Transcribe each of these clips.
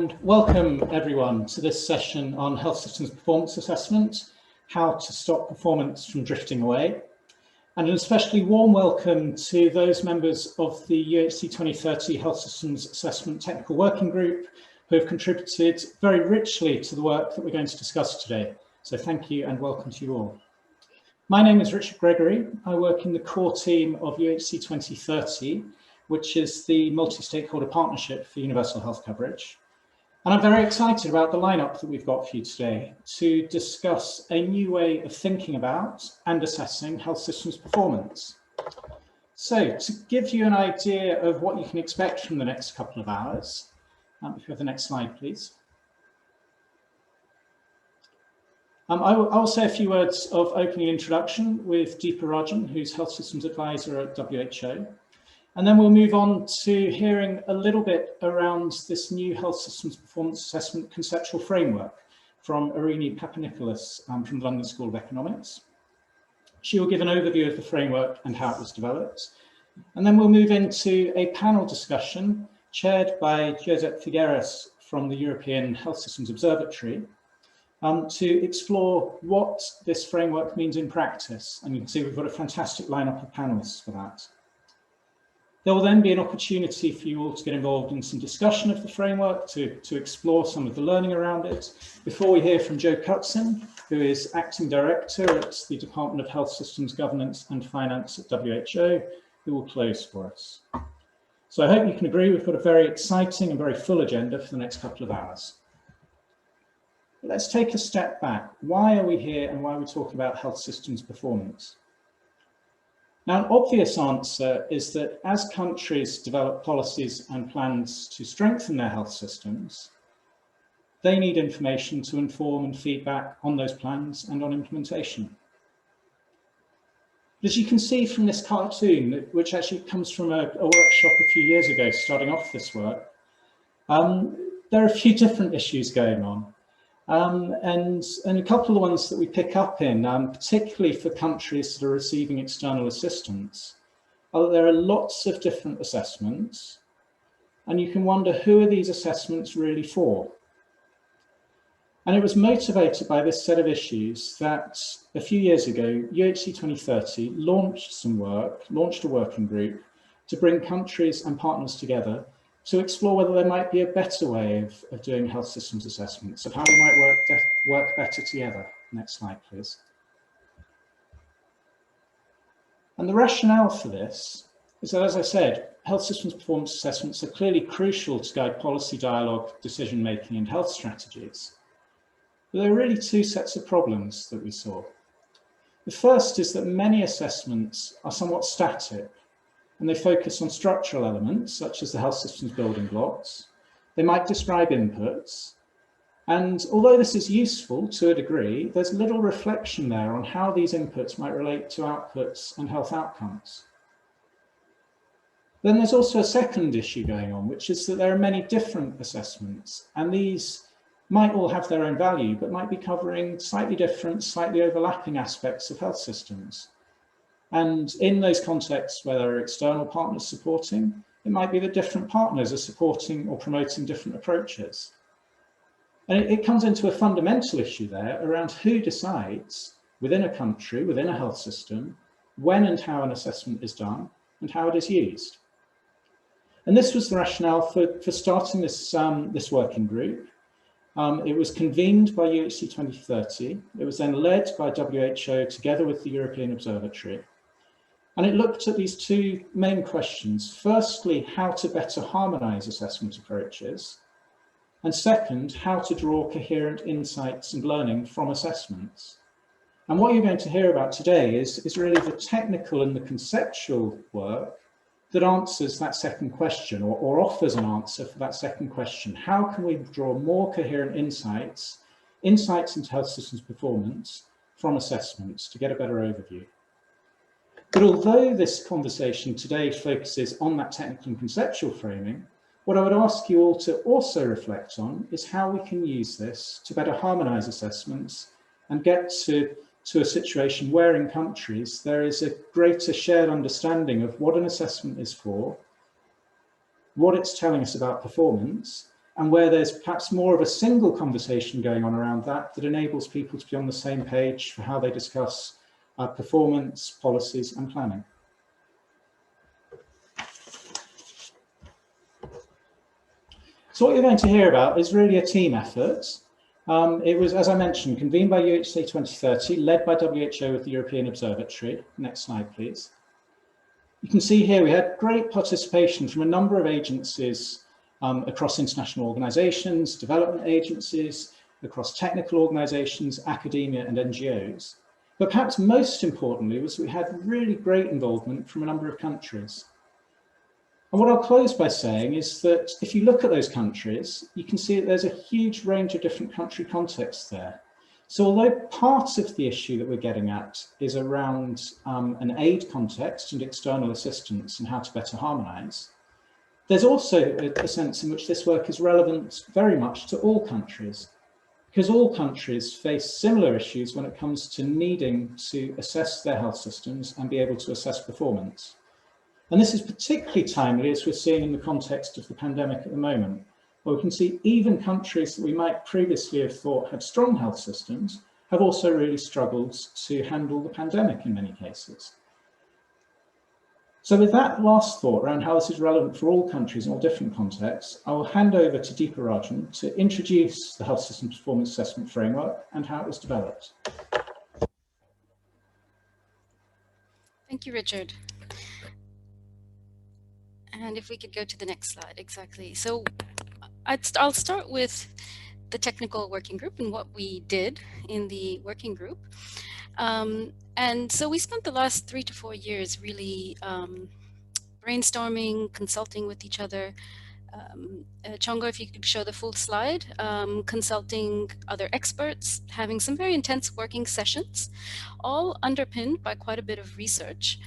And welcome everyone to this session on health systems performance assessment, how to stop performance from drifting away. And an especially warm welcome to those members of the UHC 2030 Health Systems Assessment Technical Working Group who have contributed very richly to the work that we're going to discuss today. So thank you and welcome to you all. My name is Richard Gregory. I work in the core team of UHC 2030, which is the multi-stakeholder partnership for universal health coverage. And I'm very excited about the lineup that we've got for you today to discuss a new way of thinking about and assessing health systems performance. So to give you an idea of what you can expect from the next couple of hours, if you have the next slide, please. I will say a few words of opening introduction with Deepa Rajan, who's Health Systems Advisor at WHO. And then we'll move on to hearing a little bit around this new health systems performance assessment conceptual framework from Irini Papanikolaou from the London School of Economics. She will give an overview of the framework and how it was developed. And then we'll move into a panel discussion chaired by Josep Figueres from the European Health Systems Observatory to explore what this framework means in practice. And you can see we've got a fantastic lineup of panelists for that. There will then be an opportunity for you all to get involved in some discussion of the framework, to explore some of the learning around it, before we hear from Joe Cutzin, who is Acting Director at the Department of Health Systems Governance and Finance at WHO, who will close for us. So I hope you can agree we've got a very exciting and very full agenda for the next couple of hours. But let's take a step back. Why are we here and why are we talking about health systems performance? Now, an obvious answer is that as countries develop policies and plans to strengthen their health systems, they need information to inform and feedback on those plans and on implementation. As you can see from this cartoon, which actually comes from a workshop a few years ago, starting off this work, there are a few different issues going on. And a couple of the ones that we pick up in, particularly for countries that are receiving external assistance, are that there are lots of different assessments, and you can wonder, who are these assessments really for? And it was motivated by this set of issues that a few years ago, UHC 2030 launched a working group to bring countries and partners together to explore whether there might be a better way of doing health systems assessments, of how we might work better together. Next slide, please. And the rationale for this is that, as I said, health systems performance assessments are clearly crucial to guide policy dialogue, decision-making, and health strategies. But there are really two sets of problems that we saw. The first is that many assessments are somewhat static, and they focus on structural elements, such as the health systems building blocks. They might describe inputs. And although this is useful to a degree, there's little reflection there on how these inputs might relate to outputs and health outcomes. Then there's also a second issue going on, which is that there are many different assessments, and these might all have their own value, but might be covering slightly different, slightly overlapping aspects of health systems. And in those contexts where there are external partners supporting, it might be that different partners are supporting or promoting different approaches. And it comes into a fundamental issue there around who decides within a country, within a health system, when and how an assessment is done and how it is used. And this was the rationale for starting this working group. It was convened by UHC 2030. It was then led by WHO together with the European Observatory. And it looked at these two main questions. Firstly, how to better harmonize assessment approaches. And second, how to draw coherent insights and learning from assessments. And what you're going to hear about today is really the technical and the conceptual work that answers that second question, or offers an answer for that second question. How can we draw more coherent insights into health systems performance from assessments to get a better overview? But although this conversation today focuses on that technical and conceptual framing, what I would ask you all to also reflect on is how we can use this to better harmonize assessments and get to a situation where in countries there is a greater shared understanding of what an assessment is for, what it's telling us about performance, and where there's perhaps more of a single conversation going on around that enables people to be on the same page for how they discuss performance, policies, and planning. So what you're going to hear about is really a team effort. It was, as I mentioned, convened by UHC 2030, led by WHO with the European Observatory. Next slide, please. You can see here we had great participation from a number of agencies across international organizations, development agencies, across technical organizations, academia, and NGOs. But perhaps most importantly was we had really great involvement from a number of countries. And what I'll close by saying is that if you look at those countries, you can see that there's a huge range of different country contexts there. So although part of the issue that we're getting at is around an aid context and external assistance and how to better harmonize, there's also a sense in which this work is relevant very much to all countries, because all countries face similar issues when it comes to needing to assess their health systems and be able to assess performance. And this is particularly timely as we're seeing in the context of the pandemic at the moment, where we can see even countries that we might previously have thought had strong health systems have also really struggled to handle the pandemic in many cases. So with that last thought around how this is relevant for all countries in all different contexts, I will hand over to Deepa Rajan to introduce the Health System Performance Assessment Framework and how it was developed. Thank you, Richard. And if we could go to the next slide, exactly. So I'll start with the technical working group and what we did in the working group. And so we spent the last 3 to 4 years really brainstorming, consulting with each other. Chongo, if you could show the full slide, consulting other experts, having some very intense working sessions, all underpinned by quite a bit of research.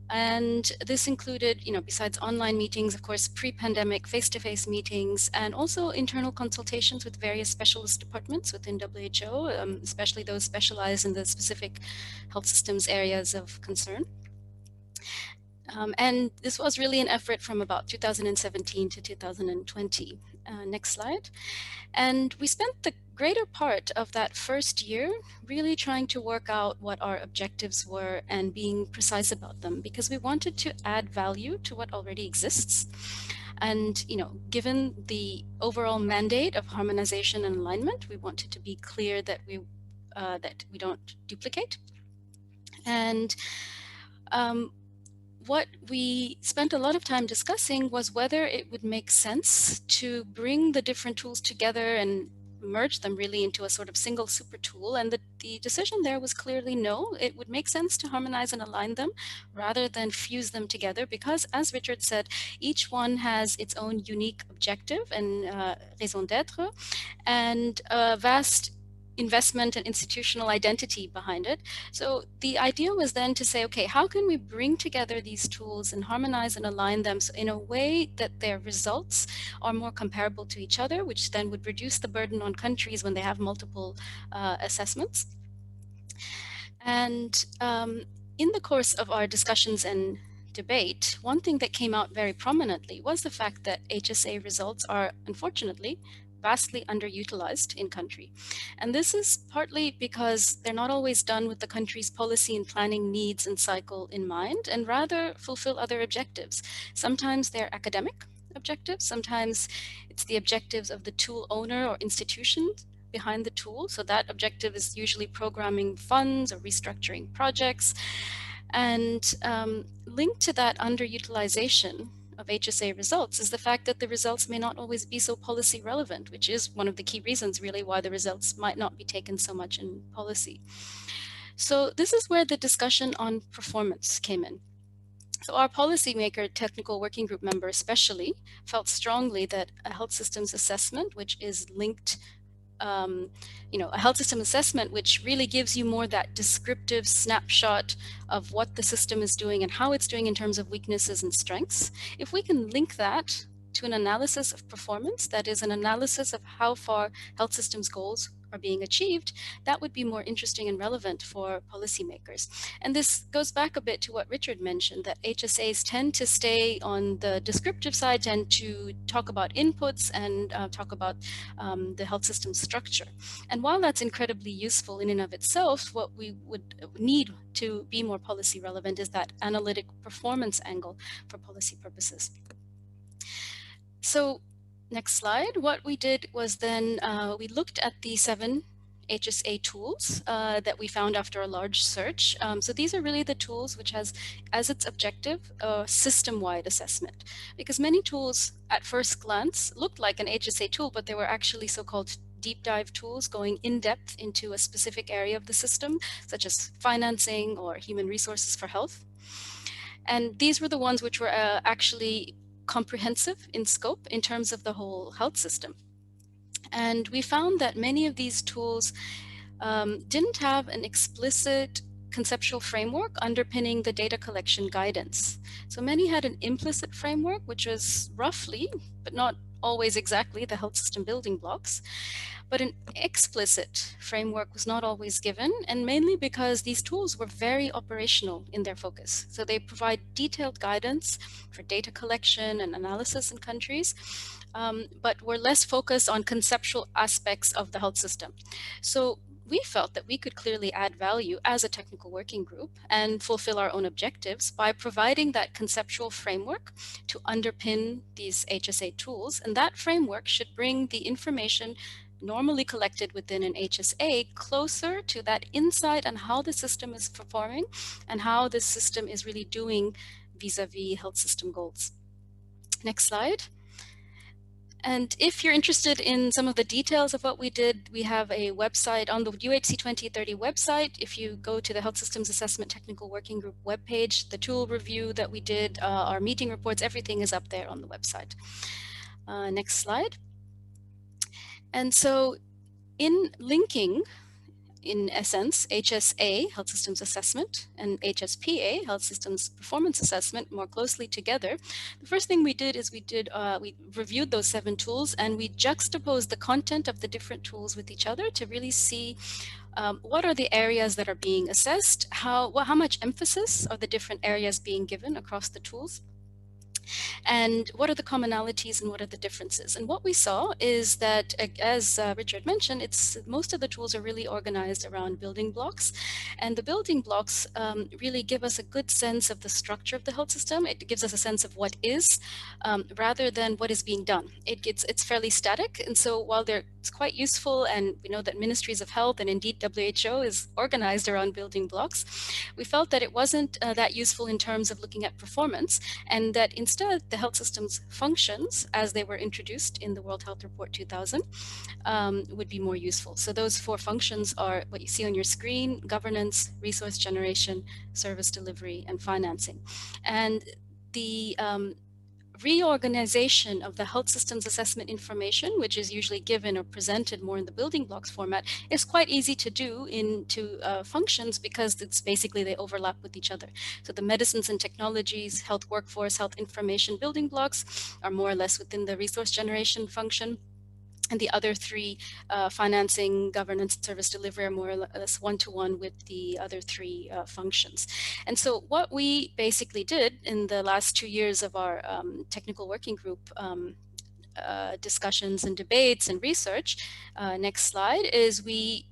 And this included, besides online meetings, of course, pre-pandemic face-to-face meetings, and also internal consultations with various specialist departments within WHO, especially those specialized in the specific health systems areas of concern. And this was really an effort from about 2017 to 2020. Next slide. And we spent the greater part of that first year really trying to work out what our objectives were and being precise about them, because we wanted to add value to what already exists. And, given the overall mandate of harmonization and alignment, we wanted to be clear that we don't duplicate. And what we spent a lot of time discussing was whether it would make sense to bring the different tools together and merge them really into a sort of single super tool. And the decision there was clearly no. It would make sense to harmonize and align them rather than fuse them together, because, as Richard said, each one has its own unique objective and raison d'etre, and a vast investment and institutional identity behind it. So the idea was then to say, okay, how can we bring together these tools and harmonize and align them in a way that their results are more comparable to each other, which then would reduce the burden on countries when they have multiple assessments. And in the course of our discussions and debate, one thing that came out very prominently was the fact that HSA results are, unfortunately, vastly underutilized in country. And this is partly because they're not always done with the country's policy and planning needs and cycle in mind, and rather fulfill other objectives. Sometimes they're academic objectives, sometimes it's the objectives of the tool owner or institution behind the tool. So that objective is usually programming funds or restructuring projects. And linked to that underutilization of HSA results is the fact that the results may not always be so policy relevant, which is one of the key reasons really why the results might not be taken so much in policy. So this is where the discussion on performance came in. So our policymaker, technical working group member especially, felt strongly that a health systems assessment, which is linked a health system assessment, which really gives you more that descriptive snapshot of what the system is doing and how it's doing in terms of weaknesses and strengths. If we can link that to an analysis of performance, that is an analysis of how far health systems goals are being achieved, that would be more interesting and relevant for policymakers. And this goes back a bit to what Richard mentioned, that HSAs tend to stay on the descriptive side, tend to talk about inputs and talk about the health system structure. And while that's incredibly useful in and of itself, what we would need to be more policy relevant is that analytic performance angle for policy purposes. So next slide. What we did was then we looked at the 7 HSA tools that we found after a large search. So these are really the tools which has as its objective a system-wide assessment, because many tools at first glance looked like an HSA tool, but they were actually so-called deep dive tools going in depth into a specific area of the system, such as financing or human resources for health. And these were the ones which were actually comprehensive in scope in terms of the whole health system. And we found that many of these tools didn't have an explicit conceptual framework underpinning the data collection guidance. So many had an implicit framework, which was roughly, but not always exactly, the health system building blocks. But an explicit framework was not always given, and mainly because these tools were very operational in their focus. So they provide detailed guidance for data collection and analysis in countries, but were less focused on conceptual aspects of the health system. So we felt that we could clearly add value as a technical working group and fulfill our own objectives by providing that conceptual framework to underpin these HSA tools. And that framework should bring the information normally collected within an HSA closer to that insight on how the system is performing and how the system is really doing vis-a-vis health system goals. Next slide. And if you're interested in some of the details of what we did, we have a website on the UHC 2030 website. If you go to the Health Systems Assessment Technical Working Group webpage, the tool review that we did, our meeting reports, everything is up there on the website. Next slide. And so in linking, in essence, HSA, Health Systems Assessment, and HSPA, Health Systems Performance Assessment, more closely together, the first thing we did is we reviewed those 7 tools and we juxtaposed the content of the different tools with each other to really see what are the areas that are being assessed, how much emphasis are the different areas being given across the tools, and what are the commonalities and what are the differences. And what we saw is that, as Richard mentioned, most of the tools are really organized around building blocks, and the building blocks really give us a good sense of the structure of the health system. It gives us a sense of what is rather than what is being done. It's fairly static, and so while it's quite useful, and we know that ministries of health and indeed WHO is organized around building blocks, we felt that it wasn't that useful in terms of looking at performance, and that instead the health system's functions as they were introduced in the World Health Report 2000 would be more useful. So those 4 functions are what you see on your screen: governance, resource generation, service delivery, and financing. And the reorganization of the health systems assessment information, which is usually given or presented more in the building blocks format, is quite easy to do into functions, because it's basically they overlap with each other. So the medicines and technologies, health workforce, health information building blocks are more or less within the resource generation function. And the other 3, financing, governance, service delivery, are more or less one-to-one with the other 3 functions. And so what we basically did in the last 2 years of our technical working group discussions and debates and research, next slide, is we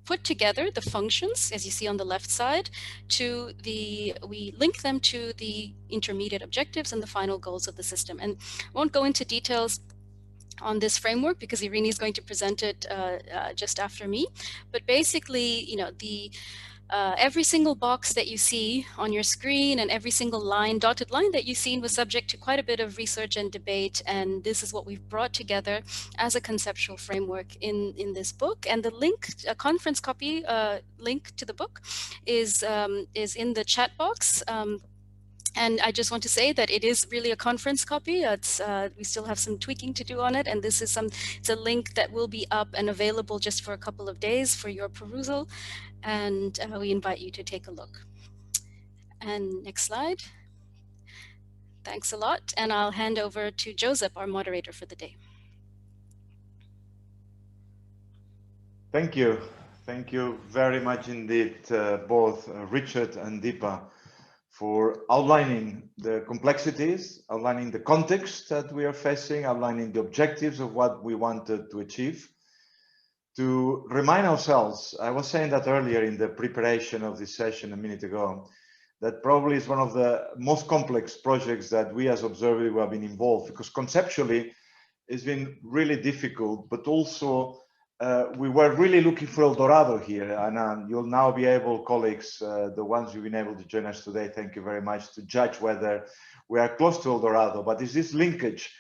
put together the functions, as you see on the left side, we link them to the intermediate objectives and the final goals of the system. And I won't go into details on this framework because Irini is going to present it just after me. But basically, every single box that you see on your screen and every single dotted line that you've seen was subject to quite a bit of research and debate. And this is what we've brought together as a conceptual framework in this book. And the link, a conference copy link to the book is in the chat box. And I just want to say that it is really a conference copy. We still have some tweaking to do on it, and this is it's a link that will be up and available just for a couple of days for your perusal, and we invite you to take a look. And next slide. Thanks a lot, and I'll hand over to Joseph, our moderator for the day. Thank you. Thank you very much indeed, both Richard and Deepa, for outlining the complexities, outlining the context that we are facing, outlining the objectives of what we wanted to achieve. To remind ourselves, I was saying that earlier in the preparation of this session a minute ago, that probably is one of the most complex projects that we as Observability have been involved, because conceptually it's been really difficult, but also we were really looking for El Dorado here, and you'll now be able, colleagues, the ones who've been able to join us today, thank you very much, to judge whether we are close to El Dorado. But is this linkage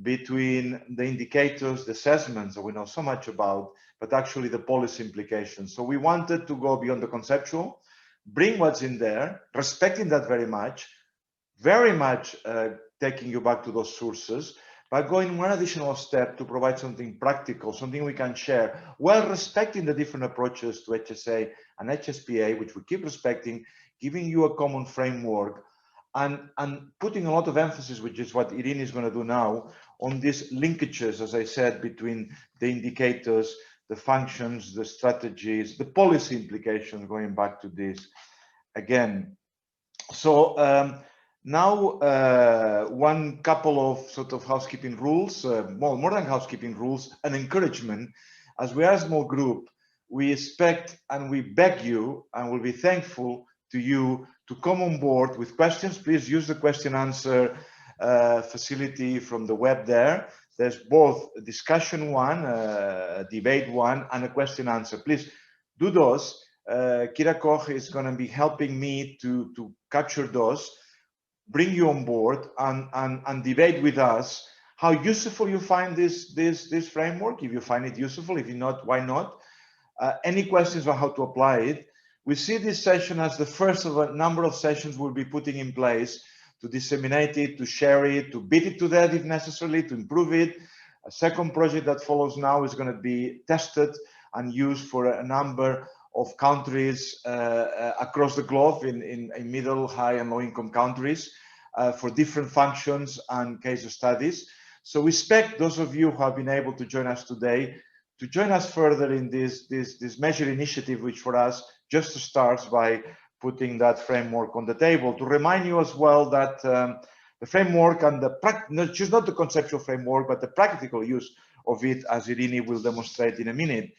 between the indicators, the assessments that we know so much about, but actually the policy implications? So we wanted to go beyond the conceptual, bring what's in there, respecting that very much taking you back to those sources, by going one additional step to provide something practical, something we can share, while respecting the different approaches to HSA and HSPA, which we keep respecting, giving you a common framework, and putting a lot of emphasis, which is what Irene is going to do now, on these linkages, as I said, between the indicators, the functions, the strategies, the policy implications, going back to this again. So now, one couple of sort of housekeeping rules, more than housekeeping rules, an encouragement. As we are a small group, we expect and we beg you, and we'll be thankful to you to come on board with questions. Please use the question answer facility from the web there. There's both a discussion one, a debate one, and a question answer. Please do those. Kira Koch is going to be helping me to capture those, bring you on board, and debate with us how useful you find this framework. If you find it useful, if you not, why not? Any questions on how to apply it? We see this session as the first of a number of sessions we'll be putting in place to disseminate it, to share it, to beat it to death if necessary, to improve it. A second project that follows now is going to be tested and used for a number of countries across the globe in middle, high, and low-income countries for different functions and case studies. So we expect those of you who have been able to join us today to join us further in this measure initiative, which for us just starts by putting that framework on the table. To remind you as well that the framework and not the conceptual framework, but the practical use of it, as Irene will demonstrate in a minute.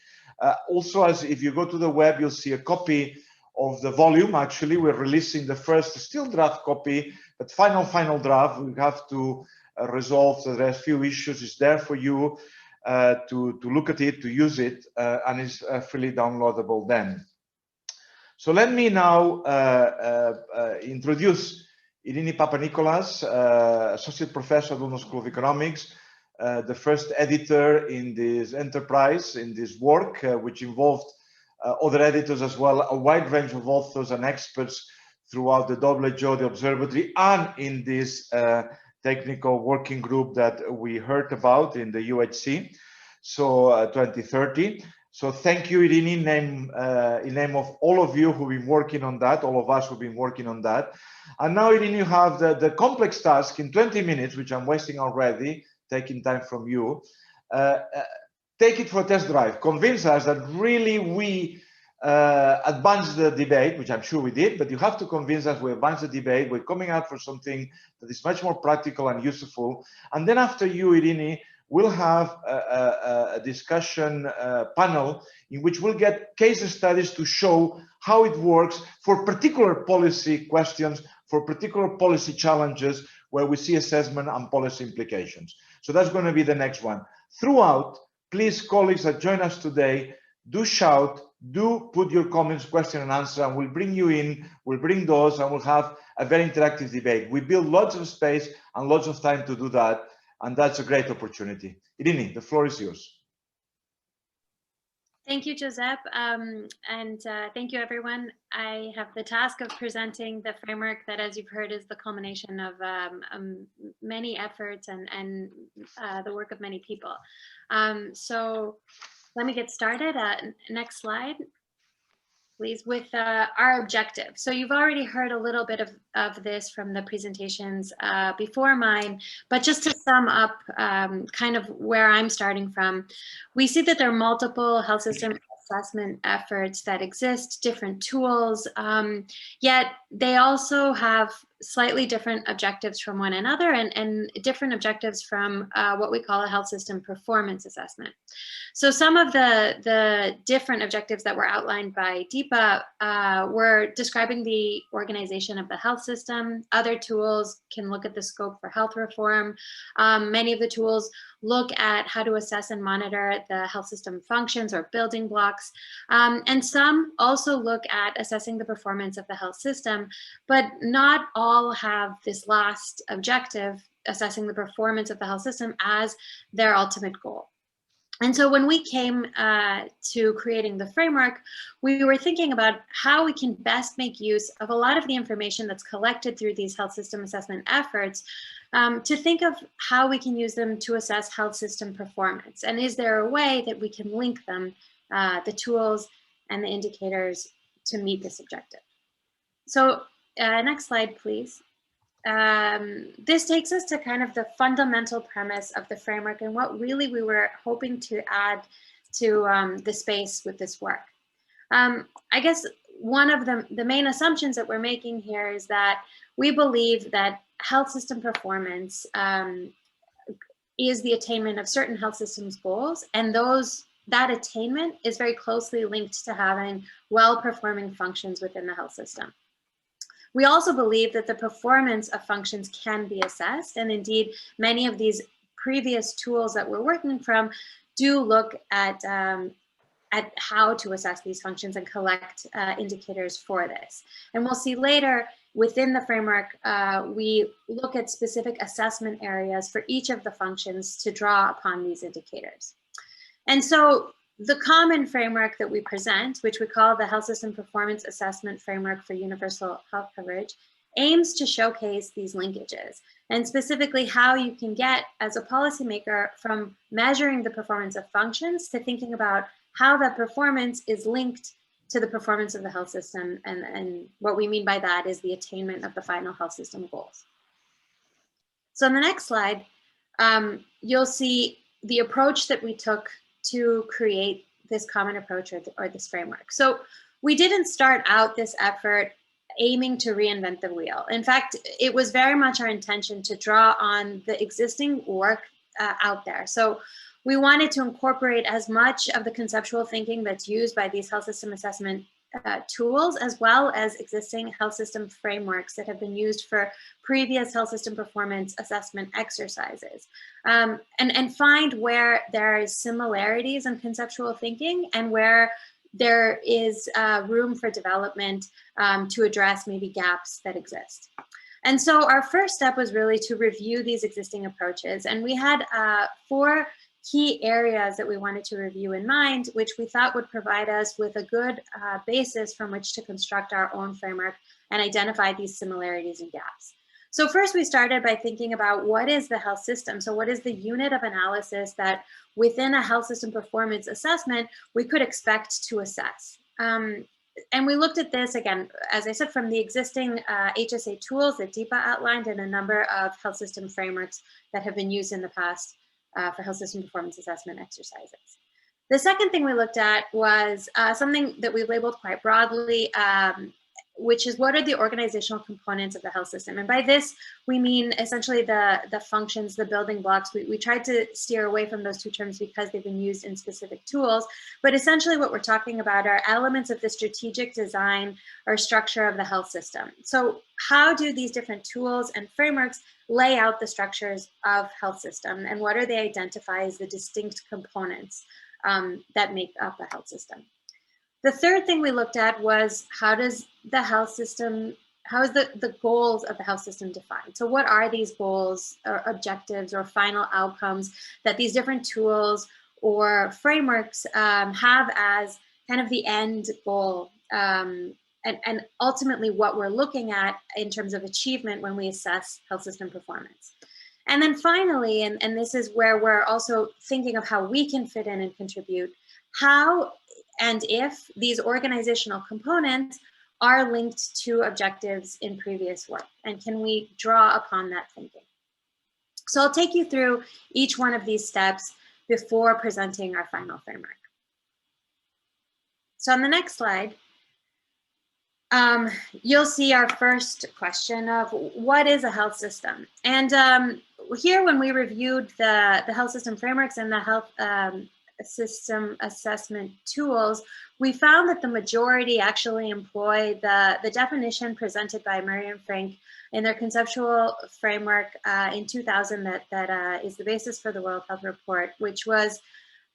Also, as if you go to the web, you'll see a copy of the volume. Actually, we're releasing the first still draft copy, but final draft. We have to resolve. So there's a few issues. It's there for you to look at it, to use it, and it's freely downloadable then. So let me now introduce Irene Papanikolas, Associate Professor at London School of Economics, the first editor in this enterprise, in this work, which involved other editors as well, a wide range of authors and experts throughout the WHO, the Observatory, and in this technical working group that we heard about in the UHC, so 2030. So thank you, Irene, in name of all of you who've been working on that, all of us who've been working on that. And now, Irene, you have the complex task in 20 minutes, which I'm wasting already, taking time from you. Take it for a test drive. Convince us that really we advance the debate, which I'm sure we did, but you have to convince us we advance the debate. We're coming out for something that is much more practical and useful. And then after you, Irene, we'll have a discussion panel in which we'll get case studies to show how it works for particular policy questions, for particular policy challenges where we see assessment and policy implications. So that's going to be the next one. Throughout, please, colleagues that join us today, do shout, do put your comments, question and answer, and we'll bring you in, we'll bring those, and we'll have a very interactive debate. We build lots of space and lots of time to do that, and that's a great opportunity. Irene, the floor is yours. Thank you, Josep, and thank you, everyone. I have the task of presenting the framework that, as you've heard, is the culmination of many efforts and the work of many people. So let me get started. Next slide, please, with our objective. So you've already heard a little bit of this from the presentations before mine, but just to sum up kind of where I'm starting from, we see that there are multiple health system assessment efforts that exist, different tools, yet they also have slightly different objectives from one another and different objectives from what we call a health system performance assessment. So some of the different objectives that were outlined by Deepa were describing the organization of the health system. Other tools can look at the scope for health reform. Many of the tools look at how to assess and monitor the health system functions or building blocks. And some also look at assessing the performance of the health system, but not all have this last objective, assessing the performance of the health system, as their ultimate goal. And so when we came to creating the framework, we were thinking about how we can best make use of a lot of the information that's collected through these health system assessment efforts to think of how we can use them to assess health system performance. And is there a way that we can link them, the tools and the indicators, to meet this objective? So next slide, please. This takes us to kind of the fundamental premise of the framework and what really we were hoping to add to the space with this work. I guess one of the main assumptions that we're making here is that we believe that health system performance is the attainment of certain health systems goals, and that attainment is very closely linked to having well-performing functions within the health system. We also believe that the performance of functions can be assessed, and indeed many of these previous tools that we're working from do look at how to assess these functions and collect indicators for this. And we'll see later within the framework, we look at specific assessment areas for each of the functions to draw upon these indicators. And so the common framework that we present, which we call the Health System Performance Assessment Framework for Universal Health Coverage, aims to showcase these linkages, and specifically how you can get, as a policymaker, from measuring the performance of functions to thinking about how that performance is linked to the performance of the health system. And what we mean by that is the attainment of the final health system goals. So on the next slide, you'll see the approach that we took to create this common approach or this framework. So we didn't start out this effort aiming to reinvent the wheel. In fact, it was very much our intention to draw on the existing work out there. So we wanted to incorporate as much of the conceptual thinking that's used by these health system assessment tools, as well as existing health system frameworks that have been used for previous health system performance assessment exercises, and find where there is similarities in conceptual thinking and where there is room for development to address maybe gaps that exist. And so our first step was really to review these existing approaches, and we had 4 key areas that we wanted to review in mind, which we thought would provide us with a good basis from which to construct our own framework and identify these similarities and gaps. So first we started by thinking about what is the health system? So what is the unit of analysis that within a health system performance assessment we could expect to assess? And we looked at this, again, as I said, from the existing HSA tools that Deepa outlined and a number of health system frameworks that have been used in the past for health system performance assessment exercises. The second thing we looked at was something that we labeled quite broadly, which is what are the organizational components of the health system? And by this, we mean essentially the functions, the building blocks. We tried to steer away from those 2 terms because they've been used in specific tools, but essentially what we're talking about are elements of the strategic design or structure of the health system. So how do these different tools and frameworks lay out the structures of health system, and what are they identify as the distinct components that make up a health system? The third thing we looked at was how is the goals of the health system defined? So what are these goals or objectives or final outcomes that these different tools or frameworks have as kind of the end goal, and ultimately what we're looking at in terms of achievement when we assess health system performance. And then finally, and this is where we're also thinking of how we can fit in and contribute, how and if these organizational components are linked to objectives in previous work, and can we draw upon that thinking? So I'll take you through each one of these steps before presenting our final framework. So on the next slide, you'll see our first question of what is a health system? And here, when we reviewed the health system frameworks and the health system assessment tools, we found that the majority actually employ the definition presented by Murray and Frank in their conceptual framework in 2000 that is the basis for the World Health Report, which was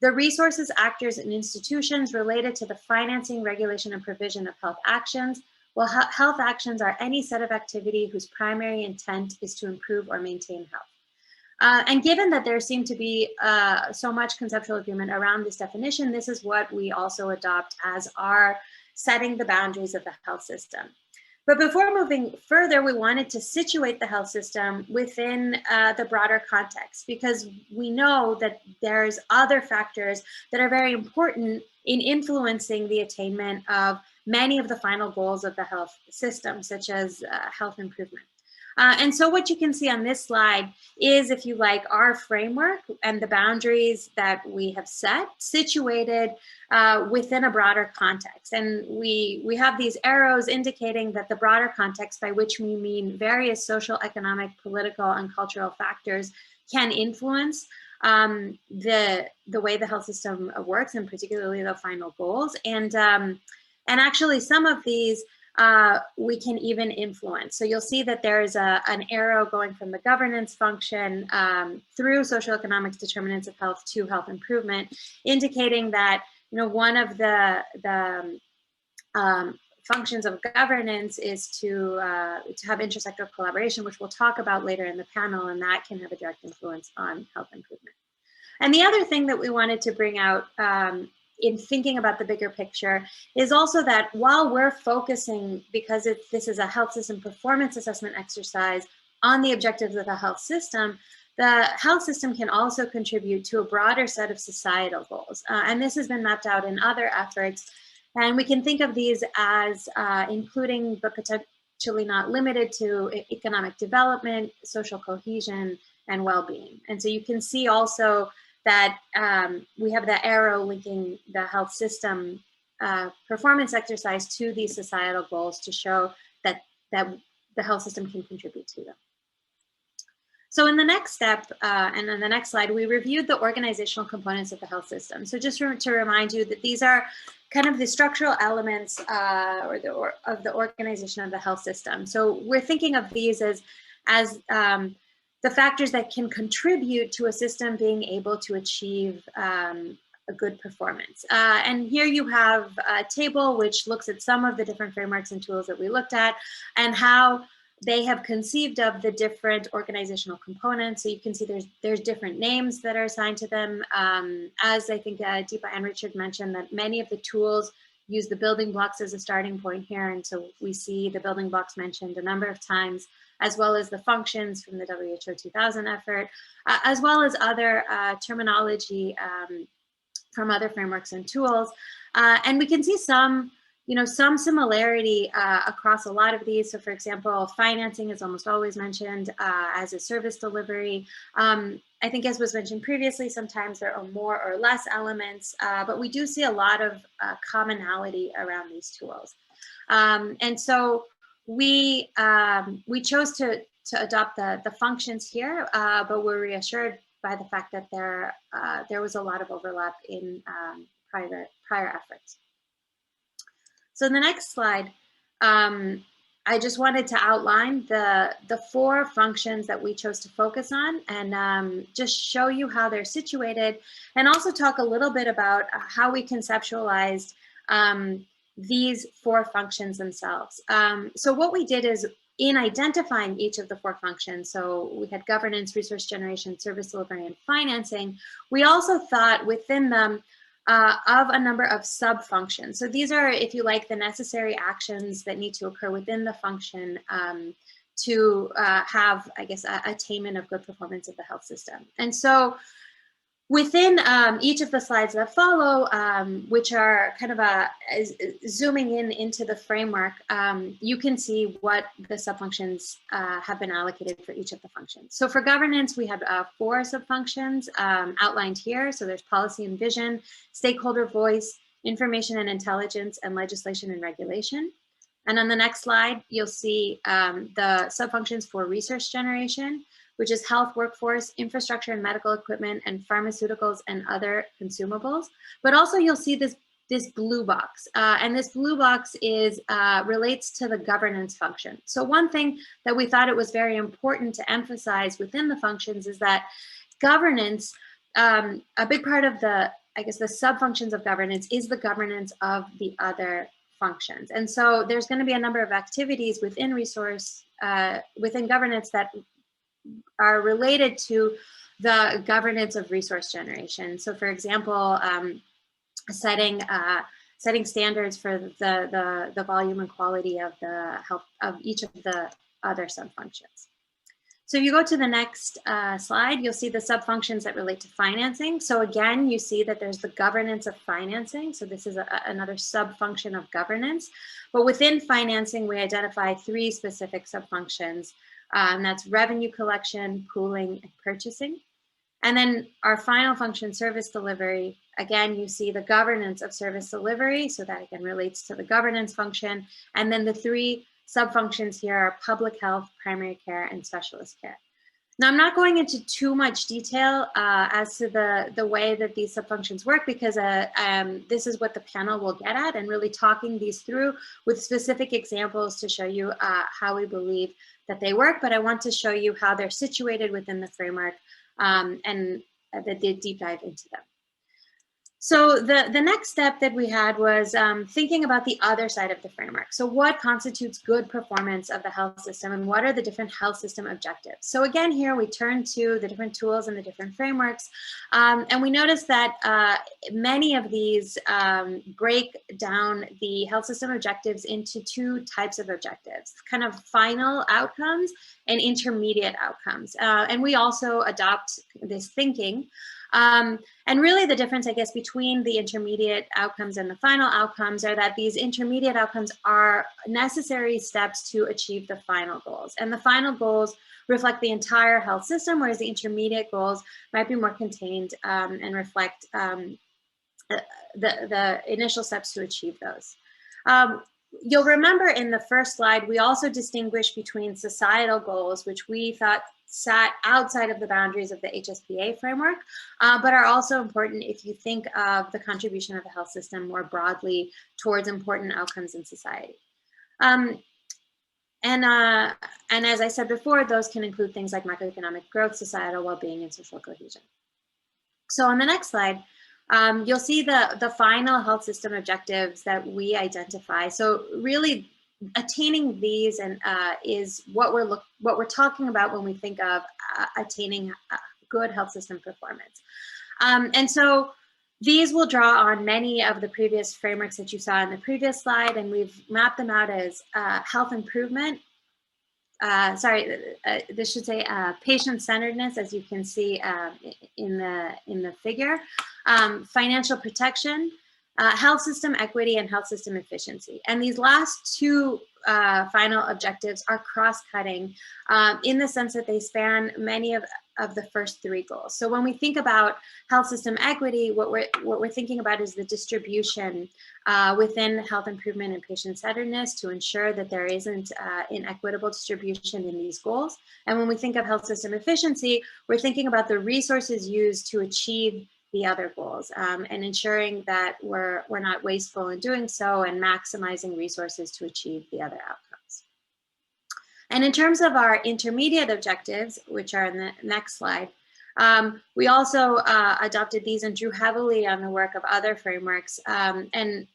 the resources, actors, and institutions related to the financing, regulation, and provision of health actions. Well, health actions are any set of activity whose primary intent is to improve or maintain health. And given that there seemed to be so much conceptual agreement around this definition, this is what we also adopt as our setting the boundaries of the health system. But before moving further, we wanted to situate the health system within the broader context, because we know that there's other factors that are very important in influencing the attainment of many of the final goals of the health system, such as health improvement. And so what you can see on this slide is, if you like, our framework and the boundaries that we have set, situated within a broader context. And we have these arrows indicating that the broader context, by which we mean various social, economic, political, and cultural factors, can influence the way the health system works, and particularly the final goals. And actually, some of these we can even influence. So you'll see that there's an arrow going from the governance function through socioeconomic determinants of health to health improvement, indicating that, you know, one of the functions of governance is to have intersectoral collaboration, which we'll talk about later in the panel, and that can have a direct influence on health improvement. And the other thing that we wanted to bring out in thinking about the bigger picture is also that while we're focusing, because this is a health system performance assessment exercise, on the objectives of the health system, the health system can also contribute to a broader set of societal goals. And this has been mapped out in other efforts. And we can think of these as including, but potentially not limited to, economic development, social cohesion, and well-being. And so you can see also that we have the arrow linking the health system performance exercise to these societal goals to show that the health system can contribute to them. So in the next step, and on the next slide, we reviewed the organizational components of the health system. So just to remind you that these are kind of the structural elements of the organization of the health system. So we're thinking of these as the factors that can contribute to a system being able to achieve a good performance. And here you have a table which looks at some of the different frameworks and tools that we looked at and how they have conceived of the different organizational components. So you can see there's different names that are assigned to them. As I think Deepa and Richard mentioned, that many of the tools use the building blocks as a starting point here. And so we see the building blocks mentioned a number of times, as well as the functions from the WHO 2000 effort, as well as other terminology from other frameworks and tools. And we can see some similarity across a lot of these. So for example, financing is almost always mentioned as a service delivery. I think, as was mentioned previously, sometimes there are more or less elements, but we do see a lot of commonality around these tools. And so we chose to adopt the functions here, but we're reassured by the fact that there was a lot of overlap in prior efforts. So in the next slide, I just wanted to outline the 4 functions that we chose to focus on, and just show you how they're situated, and also talk a little bit about how we conceptualized these 4 functions themselves. So what we did is, in identifying each of the 4 functions, so we had governance, resource generation, service delivery, and financing, we also thought within them of a number of sub-functions. So these are, if you like, the necessary actions that need to occur within the function to have, I guess, attainment of good performance of the health system. And so within each of the slides that follow, which are kind of zooming into the framework, you can see what the subfunctions have been allocated for each of the functions. So for governance, we have 4 subfunctions outlined here. So there's policy and vision, stakeholder voice, information and intelligence, and legislation and regulation. And on the next slide, you'll see the subfunctions for resource generation, which is health, workforce, infrastructure and medical equipment, and pharmaceuticals and other consumables. But also you'll see this blue box, and this blue box is relates to the governance function. So one thing that we thought it was very important to emphasize within the functions is that governance, a big part of the, I guess, the sub-functions of governance is the governance of the other functions. And so there's going to be a number of activities within within governance that are related to the governance of resource generation. So for example, setting standards for the volume and quality of the health of each of the other sub-functions. So if you go to the next slide, you'll see the sub-functions that relate to financing. So again, you see that there's the governance of financing. So this is another sub-function of governance. But within financing, we identify 3 specific sub-functions. And that's revenue collection, pooling, and purchasing. And then our final function, service delivery, again, you see the governance of service delivery. So that again relates to the governance function. And then the 3 sub-functions here are public health, primary care, and specialist care. Now, I'm not going into too much detail as to the way that these sub-functions work, because this is what the panel will get at, and really talking these through with specific examples to show you how we believe that they work. But I want to show you how they're situated within the framework and the deep dive into them. So the next step that we had was thinking about the other side of the framework. So what constitutes good performance of the health system, and what are the different health system objectives? So again, here we turn to the different tools and the different frameworks, and we noticed that many of these break down the health system objectives into 2 types of objectives, kind of final outcomes and intermediate outcomes. And we also adopt this thinking. And really the difference, I guess, between the intermediate outcomes and the final outcomes are that these intermediate outcomes are necessary steps to achieve the final goals. And the final goals reflect the entire health system, whereas the intermediate goals might be more contained and reflect the initial steps to achieve those. You'll remember in the first slide, we also distinguished between societal goals, which we thought sat outside of the boundaries of the HSPA framework, but are also important if you think of the contribution of the health system more broadly towards important outcomes in society. And as I said before, those can include things like macroeconomic growth, societal well-being, and social cohesion. So on the next slide, you'll see the final health system objectives that we identify. So really attaining these and is what we're talking about when we think of attaining good health system performance. And so these will draw on many of the previous frameworks that you saw in the previous slide, and we've mapped them out as health improvement. This should say patient-centeredness, as you can see in the figure, financial protection, health system equity, and health system efficiency. And these last 2 final objectives are cross-cutting in the sense that they span many of the first 3 goals. So when we think about health system equity, what we're thinking about is the distribution within health improvement and patient-centeredness to ensure that there isn't inequitable distribution in these goals. And when we think of health system efficiency, we're thinking about the resources used to achieve the other goals and ensuring that we're not wasteful in doing so, and maximizing resources to achieve the other outcomes. And in terms of our intermediate objectives, which are in the next slide, we also adopted these and drew heavily on the work of other frameworks and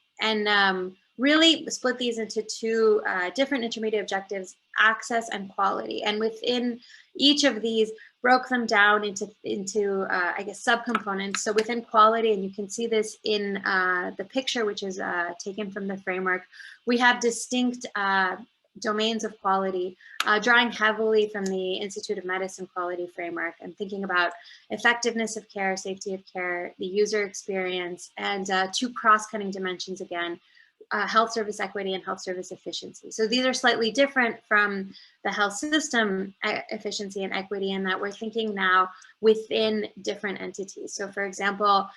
really split these into 2 different intermediate objectives, access and quality. And within each of these, broke them down into I guess, subcomponents. So within quality, and you can see this in the picture, which is taken from the framework, we have distinct domains of quality, drawing heavily from the Institute of Medicine quality framework and thinking about effectiveness of care, safety of care, the user experience, and 2 cross-cutting dimensions again, health service equity and health service efficiency. So these are slightly different from the health system efficiency and equity in that we're thinking now within different entities. So for example,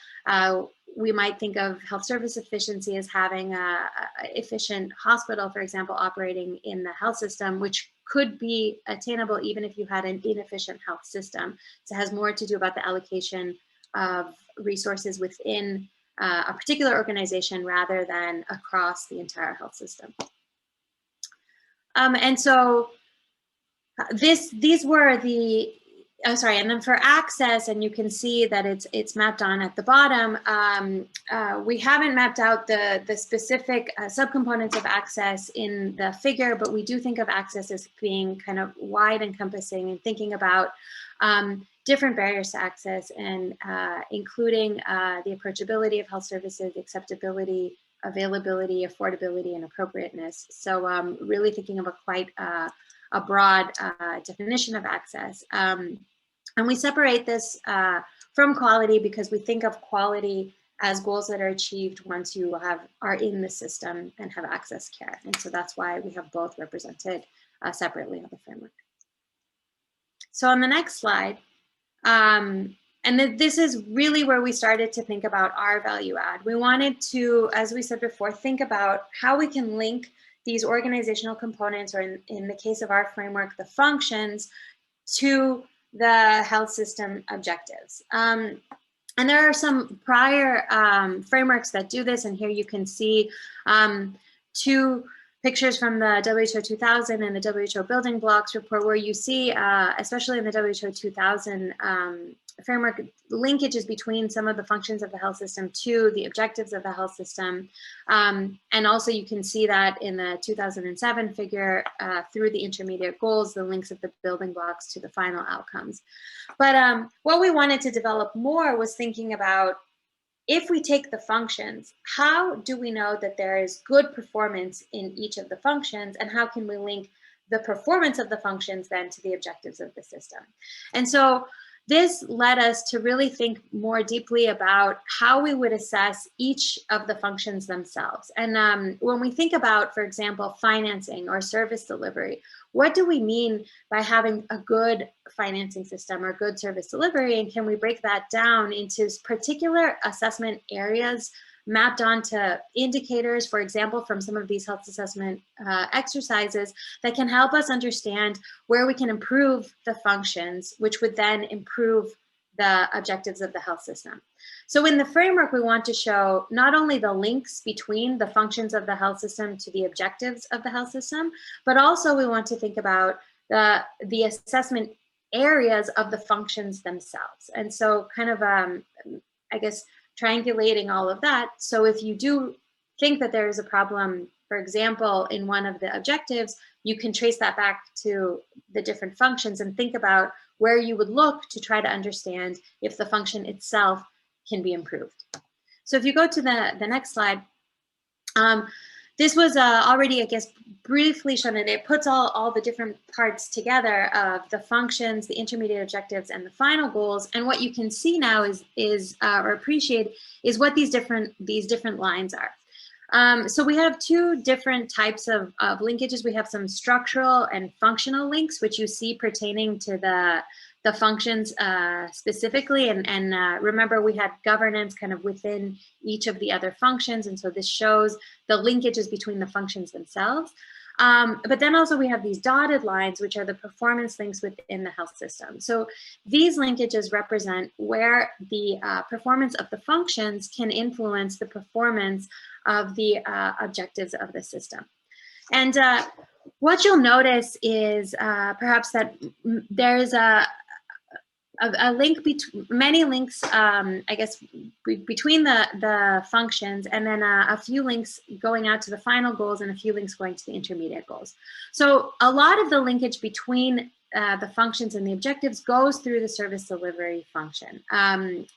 we might think of health service efficiency as having a efficient hospital, for example, operating in the health system, which could be attainable even if you had an inefficient health system. So it has more to do about the allocation of resources within a particular organization rather than across the entire health system. And so these were the, I'm sorry, and then for access, and you can see that it's mapped on at the bottom. We haven't mapped out the specific subcomponents of access in the figure, but we do think of access as being kind of wide encompassing and thinking about different barriers to access, and including the approachability of health services, acceptability, availability, affordability, and appropriateness. So really thinking of quite a broad definition of access. And we separate this from quality because we think of quality as goals that are achieved once you are in the system and have access care. And so that's why we have both represented separately on the framework. So on the next slide, and this is really where we started to think about our value add. We wanted to, as we said before, think about how we can link these organizational components, or in the case of our framework, the functions, to the health system objectives. And there are some prior frameworks that do this, and here you can see two pictures from the WHO 2000 and the WHO Building Blocks report, where you see, especially in the WHO 2000 framework, linkages between some of the functions of the health system to the objectives of the health system. And also you can see that in the 2007 figure through the intermediate goals, the links of the building blocks to the final outcomes. But what we wanted to develop more was thinking about, if we take the functions, how do we know that there is good performance in each of the functions, and how can we link the performance of the functions then to the objectives of the system? And so this led us to really think more deeply about how we would assess each of the functions themselves. And when we think about, for example, financing or service delivery, what do we mean by having a good financing system or good service delivery? And can we break that down into particular assessment areas mapped onto indicators, for example, from some of these health assessment exercises that can help us understand where we can improve the functions, which would then improve the objectives of the health system. So in the framework, we want to show not only the links between the functions of the health system to the objectives of the health system, but also we want to think about the assessment areas of the functions themselves. And so kind of, I guess, triangulating all of that. So if you do think that there is a problem, for example, in one of the objectives, you can trace that back to the different functions and think about where you would look to try to understand if the function itself can be improved. So if you go to the next slide, this was already, I guess, briefly shown, and it puts all the different parts together of the functions, the intermediate objectives, and the final goals. And what you can see now is or appreciate is what these different lines are. So we have two different types of linkages. We have some structural and functional links, which you see pertaining to the functions specifically. And remember, we had governance kind of within each of the other functions. And so this shows the linkages between the functions themselves. But then also we have these dotted lines, which are the performance links within the health system. So these linkages represent where the performance of the functions can influence the performance of the objectives of the system. And what you'll notice is perhaps that there's a link, many links, I guess, between the functions, and then a few links going out to the final goals and a few links going to the intermediate goals. So a lot of the linkage between the functions and the objectives goes through the service delivery function. And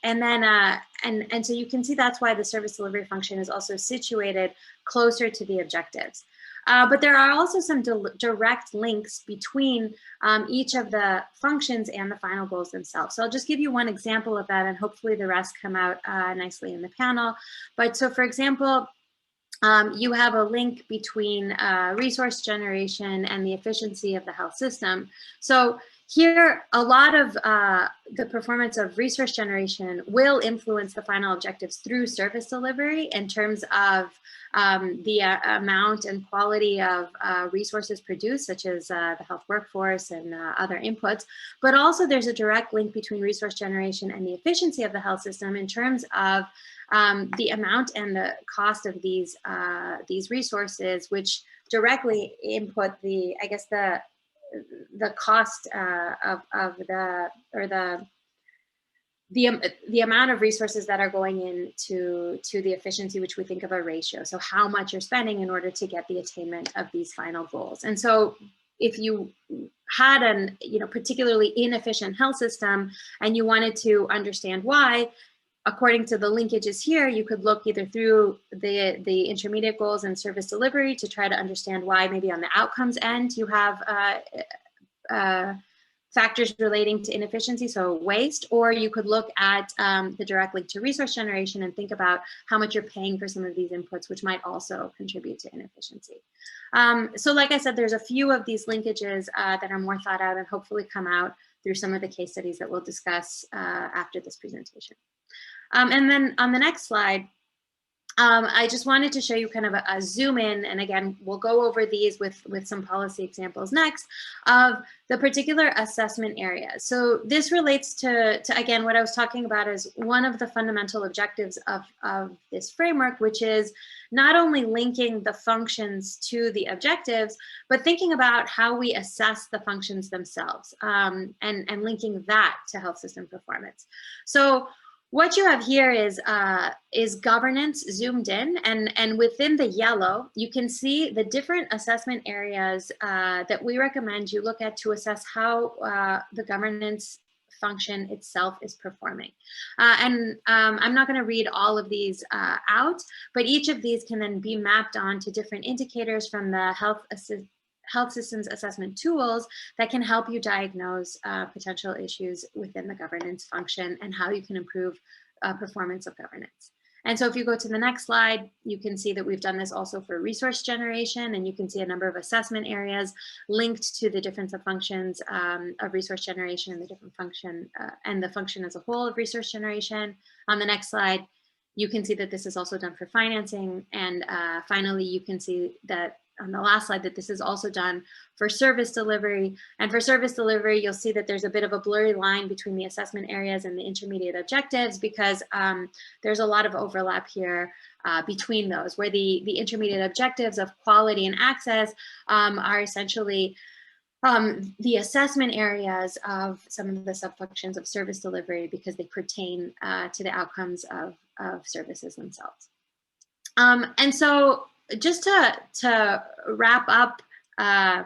so you can see that's why the service delivery function is also situated closer to the objectives. But there are also some direct links between each of the functions and the final goals themselves. So I'll just give you one example of that, and hopefully the rest come out nicely in the panel. But so, for example, you have a link between resource generation and the efficiency of the health system. So Here, a lot of the performance of resource generation will influence the final objectives through service delivery in terms of the amount and quality of resources produced, such as the health workforce and other inputs. But also there's a direct link between resource generation and the efficiency of the health system in terms of the amount and the cost of these resources, which directly input the, I guess, the cost of the amount of resources that are going into the efficiency, which we think of a ratio. So how much you're spending in order to get the attainment of these final goals. And so if you had an particularly inefficient health system and you wanted to understand why, according to the linkages here, you could look either through the intermediate goals and service delivery to try to understand why maybe on the outcomes end you have factors relating to inefficiency, so waste, or you could look at the direct link to resource generation and think about how much you're paying for some of these inputs, which might also contribute to inefficiency. So like I said, there's a few of these linkages that are more thought out and hopefully come out through some of the case studies that we'll discuss after this presentation. And then on the next slide, I just wanted to show you kind of a zoom in, and again, we'll go over these with some policy examples next, of the particular assessment areas. So this relates to again, what I was talking about is one of the fundamental objectives of this framework, which is not only linking the functions to the objectives, but thinking about how we assess the functions themselves, and linking that to health system performance. So what you have here is governance zoomed in, and within the yellow, you can see the different assessment areas that we recommend you look at to assess how the governance function itself is performing. I'm not going to read all of these out, but each of these can then be mapped onto different indicators from the health systems assessment tools that can help you diagnose potential issues within the governance function and how you can improve performance of governance. And so if you go to the next slide, you can see that we've done this also for resource generation, and you can see a number of assessment areas linked to the different subfunctions of resource generation and the different function and the function as a whole of resource generation. On the next slide, you can see that this is also done for financing. And finally, you can see that on the last slide that this is also done for service delivery. And for service delivery, you'll see that there's a bit of a blurry line between the assessment areas and the intermediate objectives, because there's a lot of overlap here between those, where the intermediate objectives of quality and access are essentially the assessment areas of some of the subfunctions of service delivery, because they pertain to the outcomes of services themselves. And so just to wrap up, I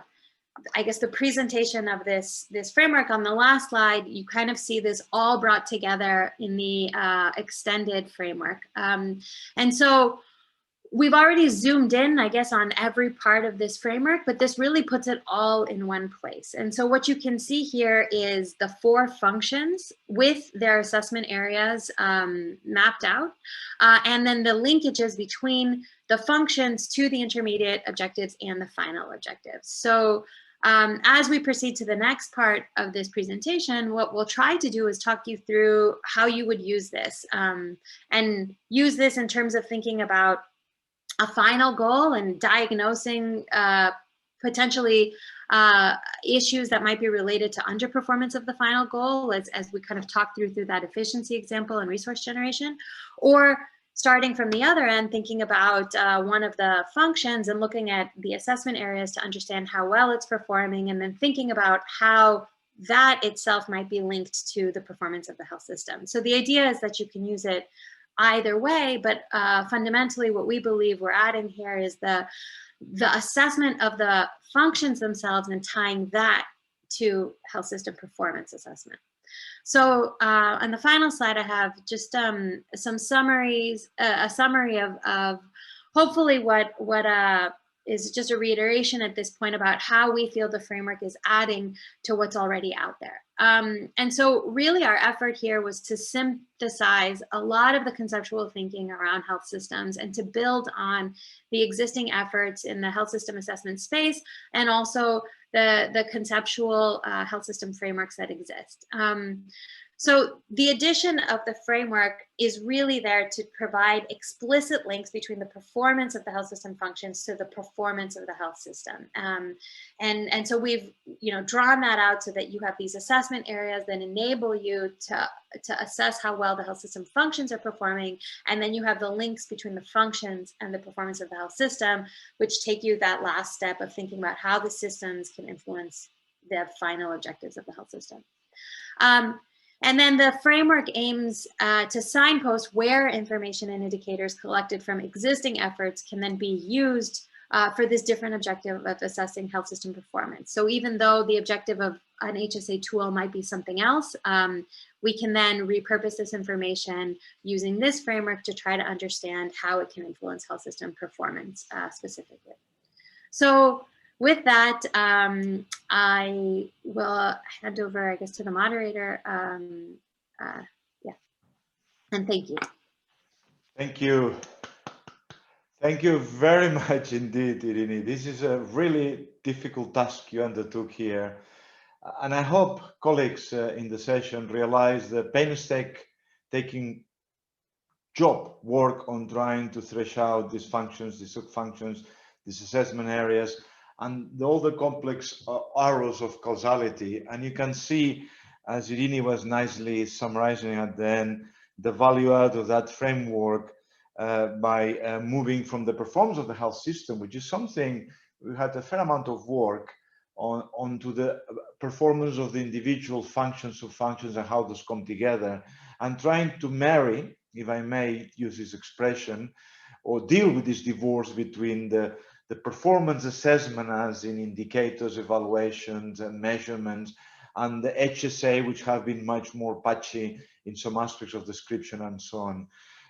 guess, the presentation of this framework, on the last slide, you kind of see this all brought together in the extended framework. And so we've already zoomed in, I guess, on every part of this framework, but this really puts it all in one place. And so what you can see here is the 4 functions with their assessment areas mapped out, and then the linkages between the functions to the intermediate objectives and the final objectives. So as we proceed to the next part of this presentation, what we'll try to do is talk you through how you would use this, and use this in terms of thinking about a final goal and diagnosing potentially issues that might be related to underperformance of the final goal, as we kind of talk through that efficiency example and resource generation, or starting from the other end, thinking about one of the functions and looking at the assessment areas to understand how well it's performing, and then thinking about how that itself might be linked to the performance of the health system. So the idea is that you can use it either way, but fundamentally what we believe we're adding here is the assessment of the functions themselves and tying that to health system performance assessment. So on the final slide, I have just some summaries, a summary of hopefully what is just a reiteration at this point about how we feel the framework is adding to what's already out there. And so really our effort here was to synthesize a lot of the conceptual thinking around health systems and to build on the existing efforts in the health system assessment space, and also the conceptual health system frameworks that exist. So the addition of the framework is really there to provide explicit links between the performance of the health system functions to the performance of the health system. And so we've drawn that out so that you have these assessment areas that enable you to assess how well the health system functions are performing. And then you have the links between the functions and the performance of the health system, which take you that last step of thinking about how the systems can influence the final objectives of the health system. And then the framework aims to signpost where information and indicators collected from existing efforts can then be used for this different objective of assessing health system performance. So even though the objective of an HSA tool might be something else, we can then repurpose this information using this framework to try to understand how it can influence health system performance specifically. So with that, I will hand over, I guess, to the moderator. Yeah, and thank you. Thank you. Thank you very much indeed, Irini. This is a really difficult task you undertook here. And I hope colleagues in the session realize the painstaking job work on trying to thresh out these functions, these sub-functions, these assessment areas, and all the complex arrows of causality. And you can see, as Irini was nicely summarizing at the end, the value out of that framework by moving from the performance of the health system, which is something we had a fair amount of work onto the performance of the individual functions of functions and how those come together, and trying to marry, if I may use this expression, or deal with this divorce between the performance assessment as in indicators, evaluations and measurements, and the HSA, which have been much more patchy in some aspects of description and so on.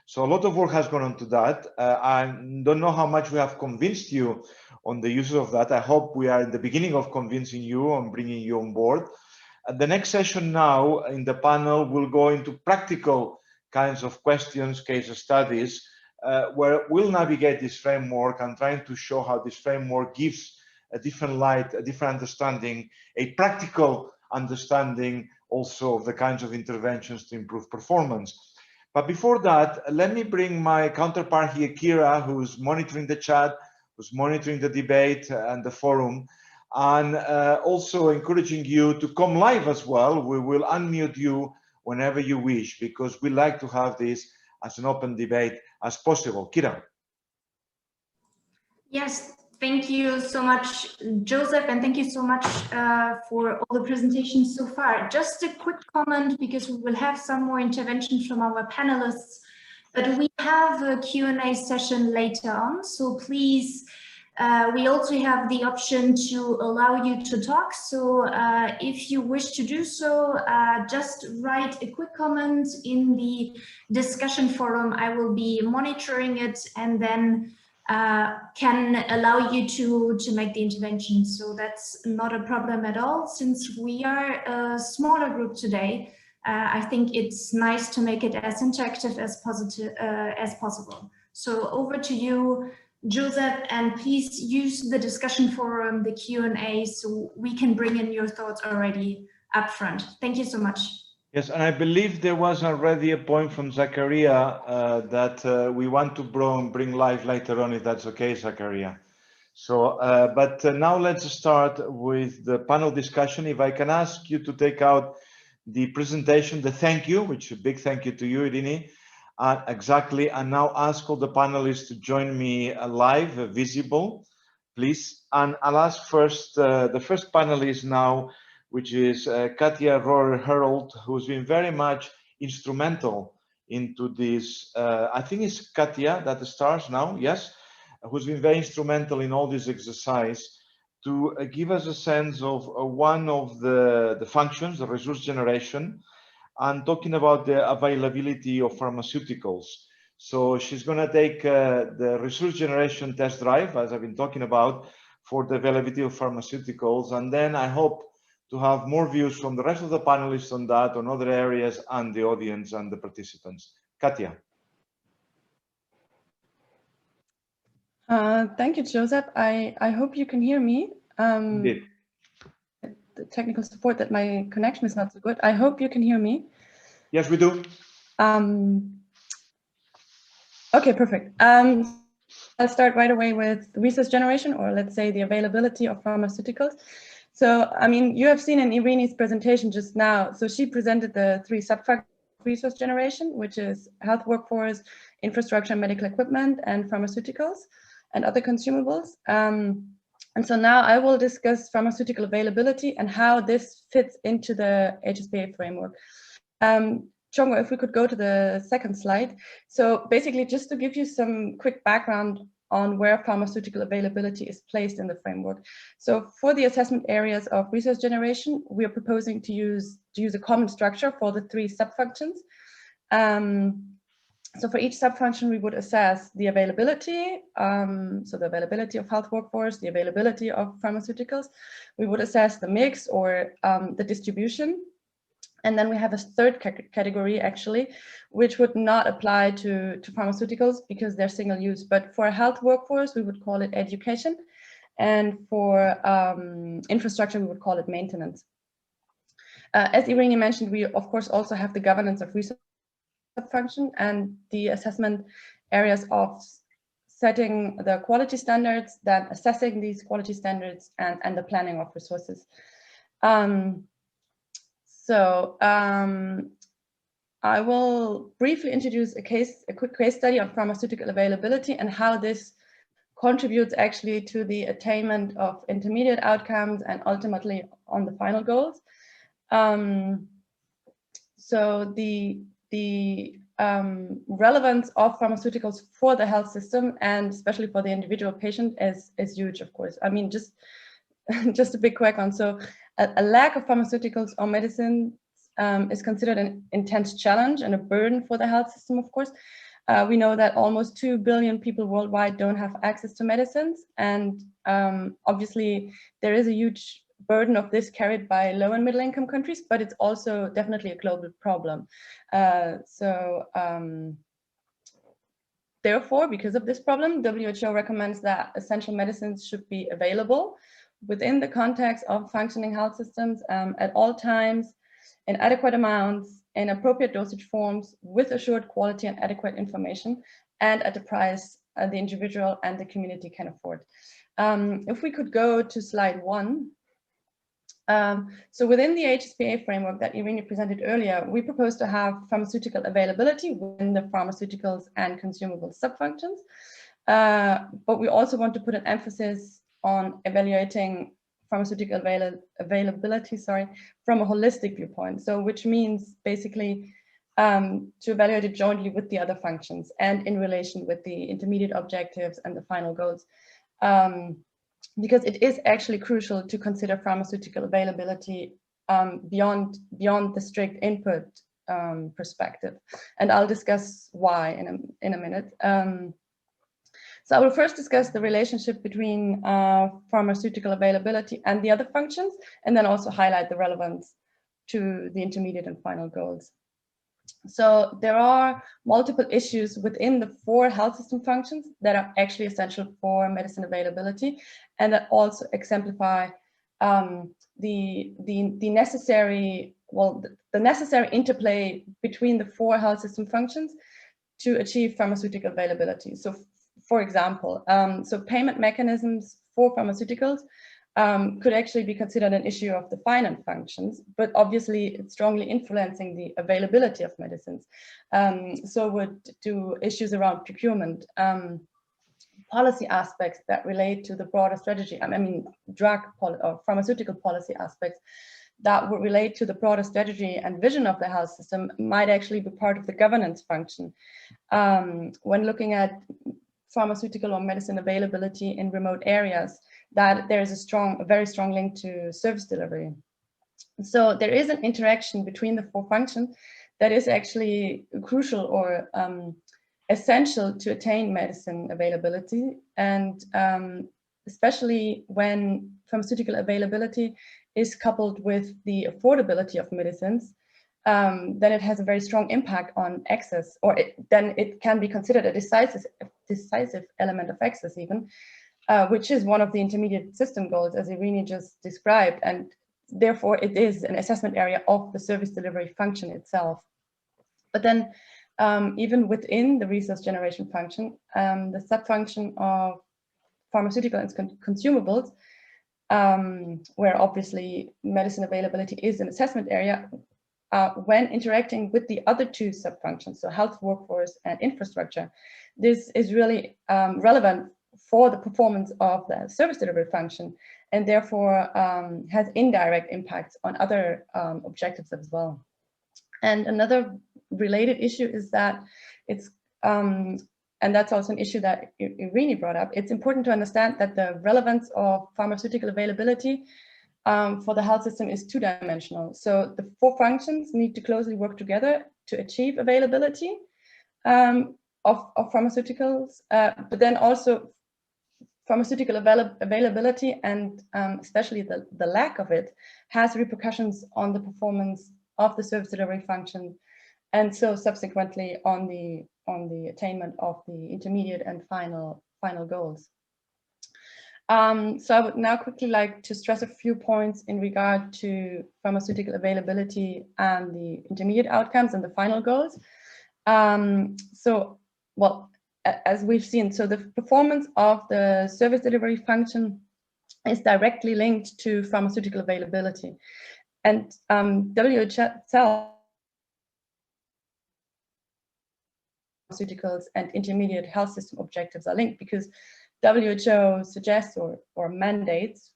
So a lot of work has gone into that. I don't know how much we have convinced you on the uses of that. I hope we are in the beginning of convincing you and bringing you on board. The next session now in the panel will go into practical kinds of questions, case studies, where we'll navigate this framework and trying to show how this framework gives a different light, a different understanding, a practical understanding also of the kinds of interventions to improve performance. But before that, let me bring my counterpart here, Kira, who's monitoring the chat, who's monitoring the debate and the forum, and also encouraging you to come live as well. We will unmute you whenever you wish, because we like to have this as an open debate as possible. Kira. Yes, thank you so much, Joseph, and thank you so much for all the presentations so far. Just a quick comment, because we will have some more interventions from our panelists, but we have a Q&A session later on, so please, we also have the option to allow you to talk. So if you wish to do so, just write a quick comment in the discussion forum. I will be monitoring it and then can allow you to make the intervention. So that's not a problem at all. Since we are a smaller group today, I think it's nice to make it as interactive as possible. So over to you, Joseph, and please use the discussion forum, the Q&A, so we can bring in your thoughts already up front. Thank you so much. Yes, and I believe there was already a point from Zakaria that we want to bring live later on, if that's okay, Zakaria. So, but now let's start with the panel discussion. If I can ask you to take out the presentation, the thank you, which is a big thank you to you, Irini. Exactly, and now ask all the panelists to join me live, visible, please. And I'll ask first, the first panelist now, which is Katja Rohr-Herold, who's been very much instrumental into this. I think it's Katja that starts now, yes, who's been very instrumental in all this exercise to give us a sense of one of the functions, the resource generation, and talking about the availability of pharmaceuticals. So she's going to take the resource generation test drive, as I've been talking about, for the availability of pharmaceuticals. And then I hope to have more views from the rest of the panelists on that, on other areas, and the audience and the participants. Katja. Thank you, Joseph. I hope you can hear me. Indeed. technical support that my connection is not so good. I hope you can hear me. Yes, we do. Okay, perfect. I'll start right away with resource generation, or let's say the availability of pharmaceuticals. So, I mean, you have seen in Irene's presentation just now. So she presented the 3 subfactors of resource generation, which is health workforce, infrastructure, medical equipment, and pharmaceuticals and other consumables. And so now I will discuss pharmaceutical availability and how this fits into the HSPA framework. Chongo, if we could go to the second slide. So basically, just to give you some quick background on where pharmaceutical availability is placed in the framework. So for the assessment areas of resource generation, we are proposing to use a common structure for the 3 subfunctions. So for each subfunction, we would assess the availability, so the availability of health workforce, the availability of pharmaceuticals. We would assess the mix or the distribution. And then we have a third category, actually, which would not apply to pharmaceuticals because they're single use. But for a health workforce, we would call it education. And for infrastructure, we would call it maintenance. As Irene mentioned, we, of course, also have the governance of resource function and the assessment areas of setting the quality standards, then assessing these quality standards, and the planning of resources. I will briefly introduce a quick case study on pharmaceutical availability and how this contributes actually to the attainment of intermediate outcomes and ultimately on the final goals. So the relevance of pharmaceuticals for the health system and especially for the individual patient is huge, of course. I mean, just a big quick one. So a lack of pharmaceuticals or medicine is considered an intense challenge and a burden for the health system, of course. We know that almost 2 billion people worldwide don't have access to medicines. And obviously, there is a huge burden of this carried by low and middle income countries, but it's also definitely a global problem. Therefore, because of this problem, WHO recommends that essential medicines should be available within the context of functioning health systems at all times, in adequate amounts, in appropriate dosage forms, with assured quality and adequate information, and at a price the individual and the community can afford. If we could go to slide 1. So within the HSPA framework that Irene presented earlier, we propose to have pharmaceutical availability within the pharmaceuticals and consumable subfunctions. But we also want to put an emphasis on evaluating pharmaceutical availability, from a holistic viewpoint. So which means basically to evaluate it jointly with the other functions and in relation with the intermediate objectives and the final goals. Because it is actually crucial to consider pharmaceutical availability beyond the strict input perspective. And I'll discuss why in a minute. So I will first discuss the relationship between pharmaceutical availability and the other functions, and then also highlight the relevance to the intermediate and final goals. So there are multiple issues within the 4 health system functions that are actually essential for medicine availability, and that also exemplify the necessary interplay between the 4 health system functions to achieve pharmaceutical availability. So, for example, so payment mechanisms for pharmaceuticals could actually be considered an issue of the finance functions, but obviously it's strongly influencing the availability of medicines. So would do issues around procurement, policy aspects that relate to the broader strategy. I mean, or pharmaceutical policy aspects that would relate to the broader strategy and vision of the health system might actually be part of the governance function. When looking at pharmaceutical or medicine availability in remote areas, that there is a very strong link to service delivery. So there is an interaction between the 4 functions that is actually crucial or essential to attain medicine availability, and especially when pharmaceutical availability is coupled with the affordability of medicines, then it has a very strong impact on access, or then it can be considered a decisive element of access even, which is one of the intermediate system goals, as Irene just described. And therefore it is an assessment area of the service delivery function itself. But then even within the resource generation function, the sub-function of pharmaceutical and consumables, where obviously medicine availability is an assessment area, when interacting with the other two sub-functions, so health, workforce, and infrastructure, this is really relevant for the performance of the service delivery function, and therefore has indirect impacts on other objectives as well. And another related issue is that it's, and that's also an issue that Irini brought up, it's important to understand that the relevance of pharmaceutical availability for the health system is two-dimensional. So the four functions need to closely work together to achieve availability of pharmaceuticals, but then also pharmaceutical availability and especially the lack of it has repercussions on the performance of the service delivery function, and so subsequently on the attainment of the intermediate and final goals. So I would now quickly like to stress a few points in regard to pharmaceutical availability and the intermediate outcomes and the final goals. So, well, as we've seen, so the performance of the service delivery function is directly linked to pharmaceutical availability. And WHO itself, pharmaceuticals and intermediate health system objectives are linked because WHO suggests or mandates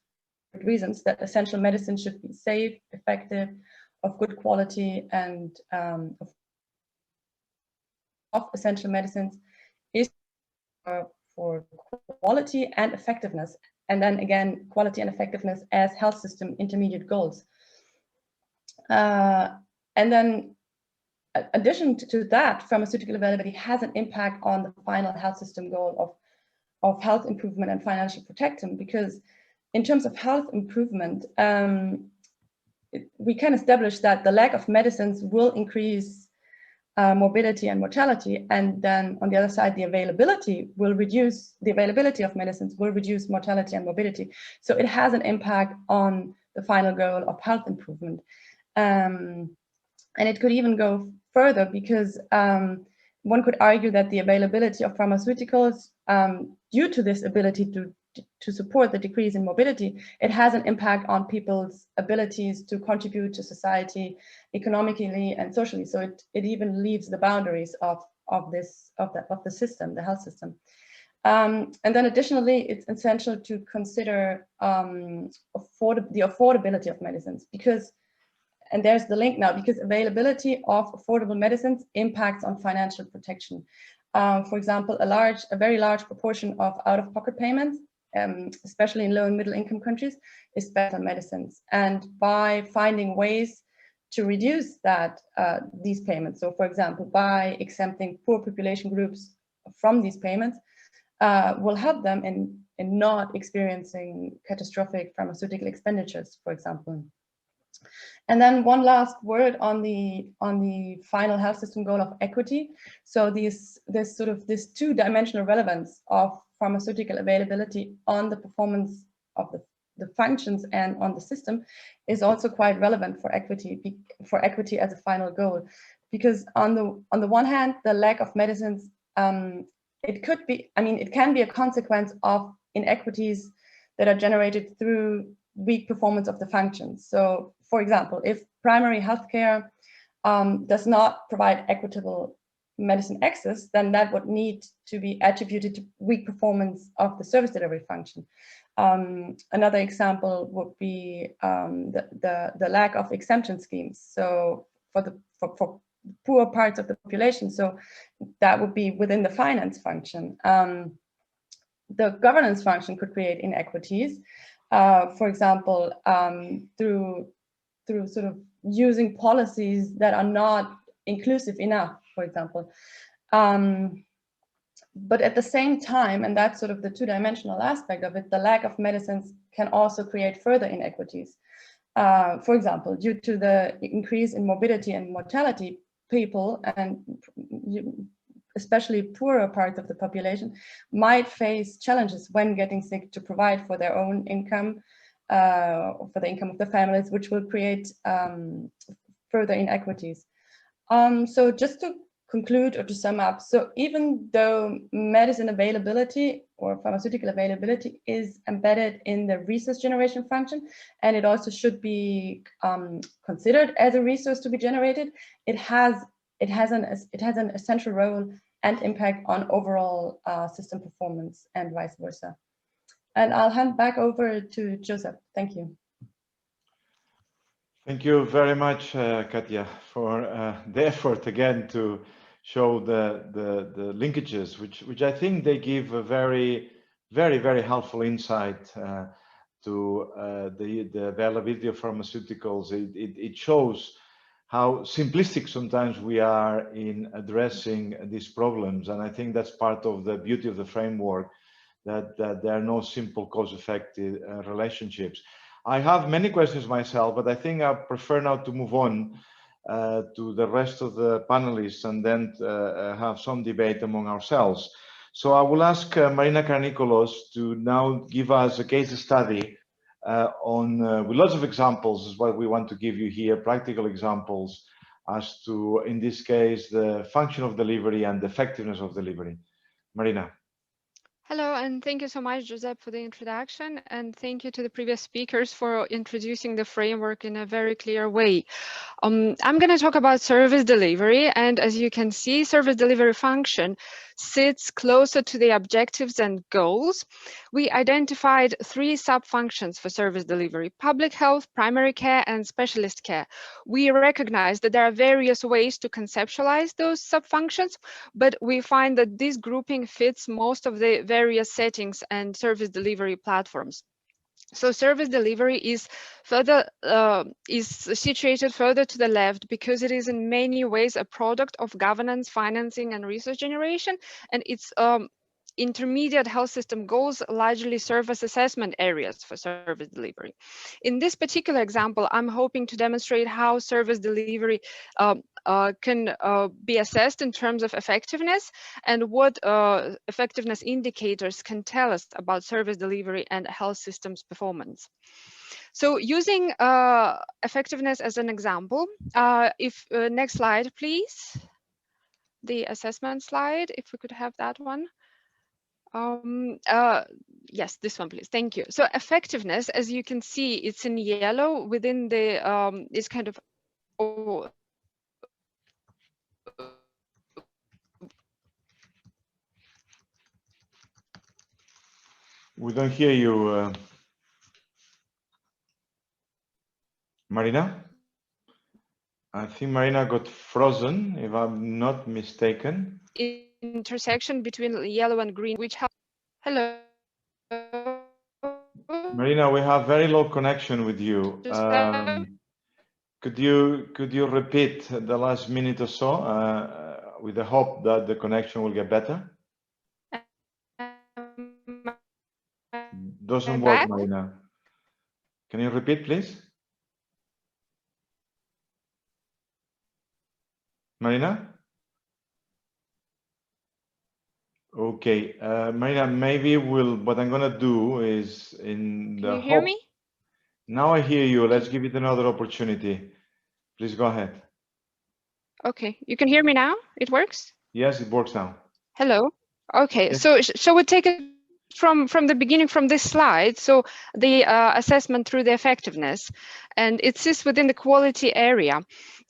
for reasons that essential medicine should be safe, effective, of good quality, and of essential medicines is for quality and effectiveness, and then again quality and effectiveness as health system intermediate goals. And then addition to that, pharmaceutical availability has an impact on the final health system goal of health improvement and financial protection, because in terms of health improvement, we can establish that the lack of medicines will increase morbidity and mortality, and then on the other side, the availability of medicines will reduce mortality and morbidity. So it has an impact on the final goal of health improvement. And it could even go further because one could argue that the availability of pharmaceuticals, due to this ability to support the decrease in morbidity, it has an impact on people's abilities to contribute to society economically and socially. So it even leaves the boundaries of the system, the health system. And then additionally, it's essential to consider the affordability of medicines, because, and there's the link now, because availability of affordable medicines impacts on financial protection. For example, a very large proportion of out-of-pocket payments, especially in low and middle income countries, is spent on medicines. And by finding ways to reduce these payments, so for example, by exempting poor population groups from these payments, will help them in not experiencing catastrophic pharmaceutical expenditures, for example. And then one last word on the final health system goal of equity. So this two-dimensional relevance of pharmaceutical availability on the performance of the functions and on the system is also quite relevant for equity as a final goal, because on the one hand, the lack of medicines, it can be a consequence of inequities that are generated through weak performance of the functions. So, for example, if primary healthcare does not provide equitable medicine access, then that would need to be attributed to weak performance of the service delivery function. Another example would be the lack of exemption schemes. So for poor parts of the population, so that would be within the finance function. The governance function could create inequities. For example, through sort of using policies that are not inclusive enough, for example. But at the same time, and that's sort of the two-dimensional aspect of it, the lack of medicines can also create further inequities. For example, due to the increase in morbidity and mortality, people, and especially poorer parts of the population, might face challenges when getting sick to provide for their own income for the income of the families, which will create further inequities. So just to conclude or to sum up, so even though medicine availability or pharmaceutical availability is embedded in the resource generation function, and it also should be considered as a resource to be generated, it has an essential role and impact on overall system performance and vice versa. And I'll hand back over to Joseph. Thank you. Thank you very much, Katja, for the effort again to show the linkages, which I think they give a very helpful insight to the availability of pharmaceuticals. It shows how simplistic sometimes we are in addressing these problems, and I think that's part of the beauty of the framework, that there are no simple cause-effect relationships. I have many questions myself, but I think I prefer now to move on to the rest of the panelists and then have some debate among ourselves. So I will ask Marina Karnikolos to now give us a case study with lots of examples is what we want to give you here, practical examples as to, in this case, the function of delivery and the effectiveness of delivery. Marina. Hello, and thank you so much, Josep, for the introduction, and thank you to the previous speakers for introducing the framework in a very clear way. I'm going to talk about service delivery, and as you can see, service delivery function sits closer to the objectives and goals. We identified 3 sub-functions for service delivery: public health, primary care, and specialist care. We recognize that there are various ways to conceptualize those sub-functions, but we find that this grouping fits most of the various settings and service delivery platforms. So service delivery is situated further to the left because it is in many ways a product of governance, financing, and resource generation, and its intermediate health system goals largely serve as assessment areas for service delivery. In this particular example, I'm hoping to demonstrate how service delivery can be assessed in terms of effectiveness and what effectiveness indicators can tell us about service delivery and health systems performance. So using effectiveness as an example, next slide, please. The assessment slide, if we could have that one. Yes, this one, please. Thank you. So effectiveness, as you can see, it's in yellow within the, is kind of, We don't hear you, Marina. I think Marina got frozen, if I'm not mistaken. Intersection between yellow and green, which helps. Hello. Marina, we have very low connection with you. Could you repeat the last minute or so with the hope that the connection will get better? Doesn't work, Marina. Can you repeat, please? Marina? Okay, Marina, maybe what I'm gonna do is in the Can you hear me? Now I hear you. Let's give it another opportunity. Please go ahead. Okay, you can hear me now? It works? Yes, it works now. Hello. Okay, Yes. so shall we take it from the beginning, from this slide? So the assessment through the effectiveness, and it sits within the quality area,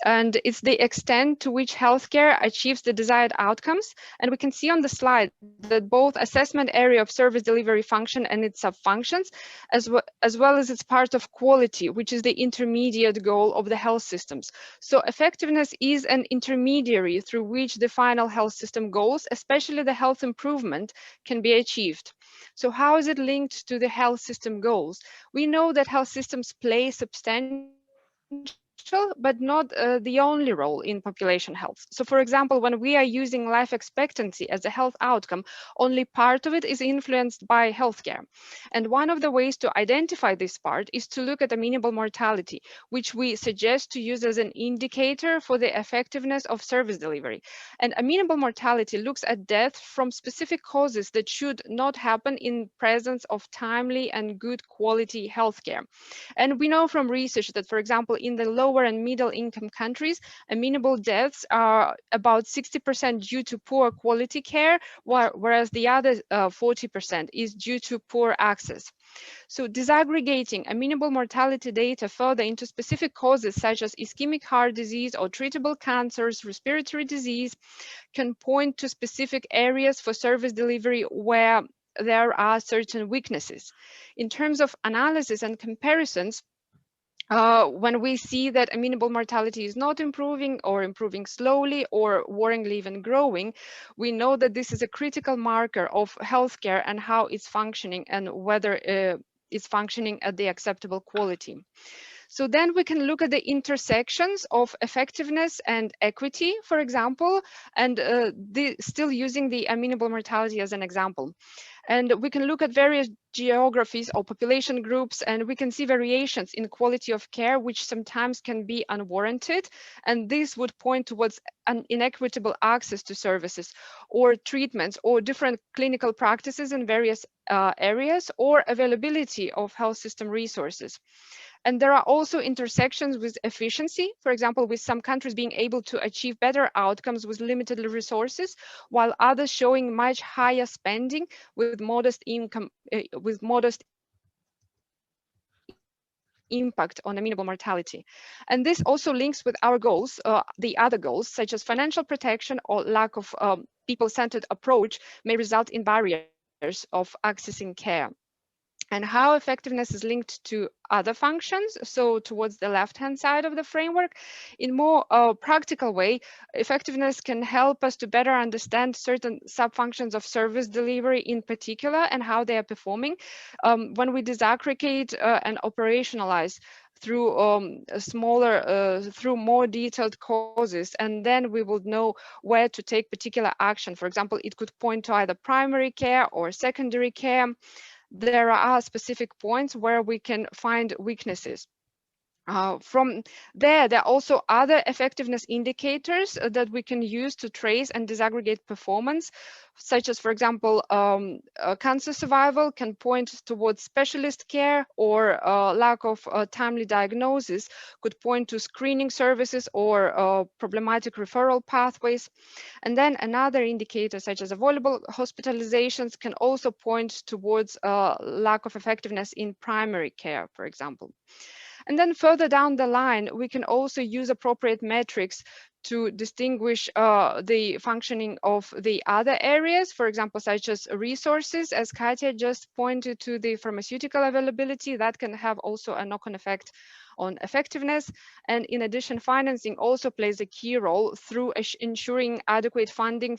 and it's the extent to which healthcare achieves the desired outcomes. And we can see on the slide that both assessment area of service delivery function and its sub-functions, as well as its part of quality, which is the intermediate goal of the health systems. So effectiveness is an intermediary through which the final health system goals, especially the health improvement, can be achieved. So how is it linked to the health system goals? We know that health systems play substantial but not the only role in population health. So for example, when we are using life expectancy as a health outcome, only part of it is influenced by healthcare. And one of the ways to identify this part is to look at amenable mortality, which we suggest to use as an indicator for the effectiveness of service delivery. And amenable mortality looks at death from specific causes that should not happen in presence of timely and good quality healthcare. And we know from research that, for example, in the lower and middle income countries, amenable deaths are about 60% due to poor quality care, whereas the other 40% is due to poor access. So disaggregating amenable mortality data further into specific causes such as ischemic heart disease or treatable cancers, respiratory disease, can point to specific areas for service delivery where there are certain weaknesses. In terms of analysis and comparisons, when we see that amenable mortality is not improving or improving slowly or worryingly even growing, we know that this is a critical marker of healthcare and how it's functioning and whether it's functioning at the acceptable quality. So then we can look at the intersections of effectiveness and equity, for example, and still using the amenable mortality as an example. And we can look at various geographies or population groups, and we can see variations in quality of care, which sometimes can be unwarranted. And this would point towards an inequitable access to services or treatments or different clinical practices in various areas or availability of health system resources. And there are also intersections with efficiency, for example, with some countries being able to achieve better outcomes with limited resources, while others showing much higher spending with modest income, impact on amenable mortality. And this also links with our goals, the other goals, such as financial protection or lack of people-centered approach may result in barriers of accessing care. And how effectiveness is linked to other functions. So towards the left-hand side of the framework, in more practical way, effectiveness can help us to better understand certain sub-functions of service delivery in particular and how they are performing. When we disaggregate and operationalize through through more detailed causes, and then we will know where to take particular action. For example, it could point to either primary care or secondary care. There are specific points where we can find weaknesses. From there are also other effectiveness indicators that we can use to trace and disaggregate performance, such as, for example, cancer survival can point towards specialist care, or lack of timely diagnosis could point to screening services or problematic referral pathways. And then another indicator, such as avoidable hospitalizations, can also point towards lack of effectiveness in primary care, for example. And then further down the line, we can also use appropriate metrics to distinguish the functioning of the other areas, for example, such as resources, as Katya just pointed to the pharmaceutical availability, that can have also a knock-on effect on effectiveness. And in addition, financing also plays a key role through ensuring adequate funding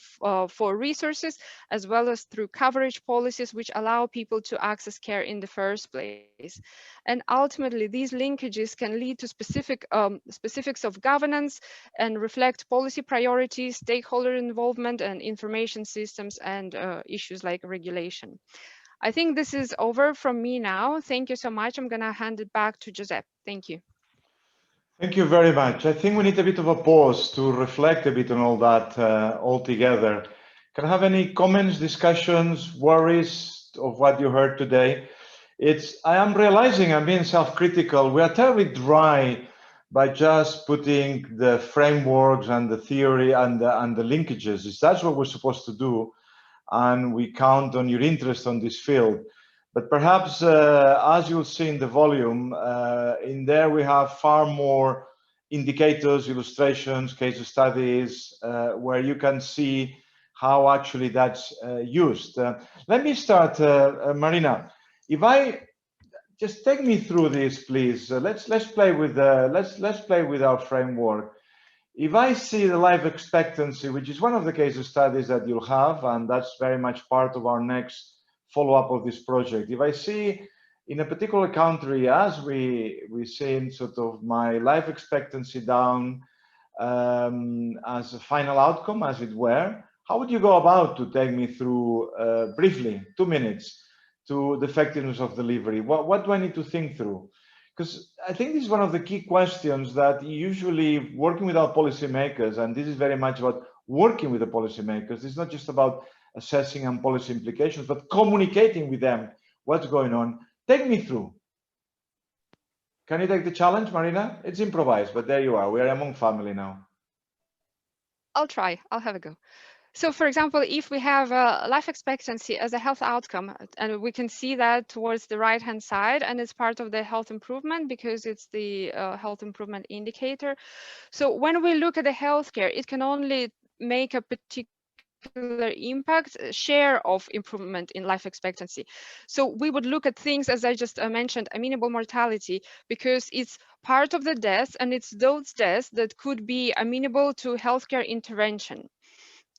for resources, as well as through coverage policies which allow people to access care in the first place. And ultimately, these linkages can lead to specifics of governance and reflect policy priorities, stakeholder involvement, and information systems, and issues like regulation. I think this is over from me now. Thank you so much. I'm going to hand it back to Josep. Thank you. Thank you very much. I think we need a bit of a pause to reflect a bit on all that all together. Can I have any comments, discussions, worries of what you heard today? I am realizing I'm being self-critical. We are terribly dry by just putting the frameworks and the theory and the linkages. That's what we're supposed to do. And we count on your interest on this field. But perhaps, as you'll see in the volume, in there we have far more indicators, illustrations, case studies, where you can see how actually that's used. Let me start, Marina. If I just take me through this, please. Let's play with our framework. If I see the life expectancy, which is one of the case studies that you'll have, and that's very much part of our next follow-up of this project. If I see in a particular country, as we've seen sort of my life expectancy down as a final outcome, as it were, how would you go about to take me through briefly, 2 minutes, to the effectiveness of delivery? What do I need to think through? Because I think this is one of the key questions that usually working with our policymakers, and this is very much about working with the policymakers, it's not just about assessing and policy implications, but communicating with them what's going on. Take me through. Can you take the challenge, Marina? It's improvised, but there you are. We are among family now. I'll try. I'll have a go. So, for example, if we have life expectancy as a health outcome, and we can see that towards the right-hand side, and it's part of the health improvement because it's the health improvement indicator. So when we look at the healthcare, it can only make a particular impact share of improvement in life expectancy. So we would look at things, as I just mentioned, amenable mortality, because it's part of the deaths, and it's those deaths that could be amenable to healthcare intervention.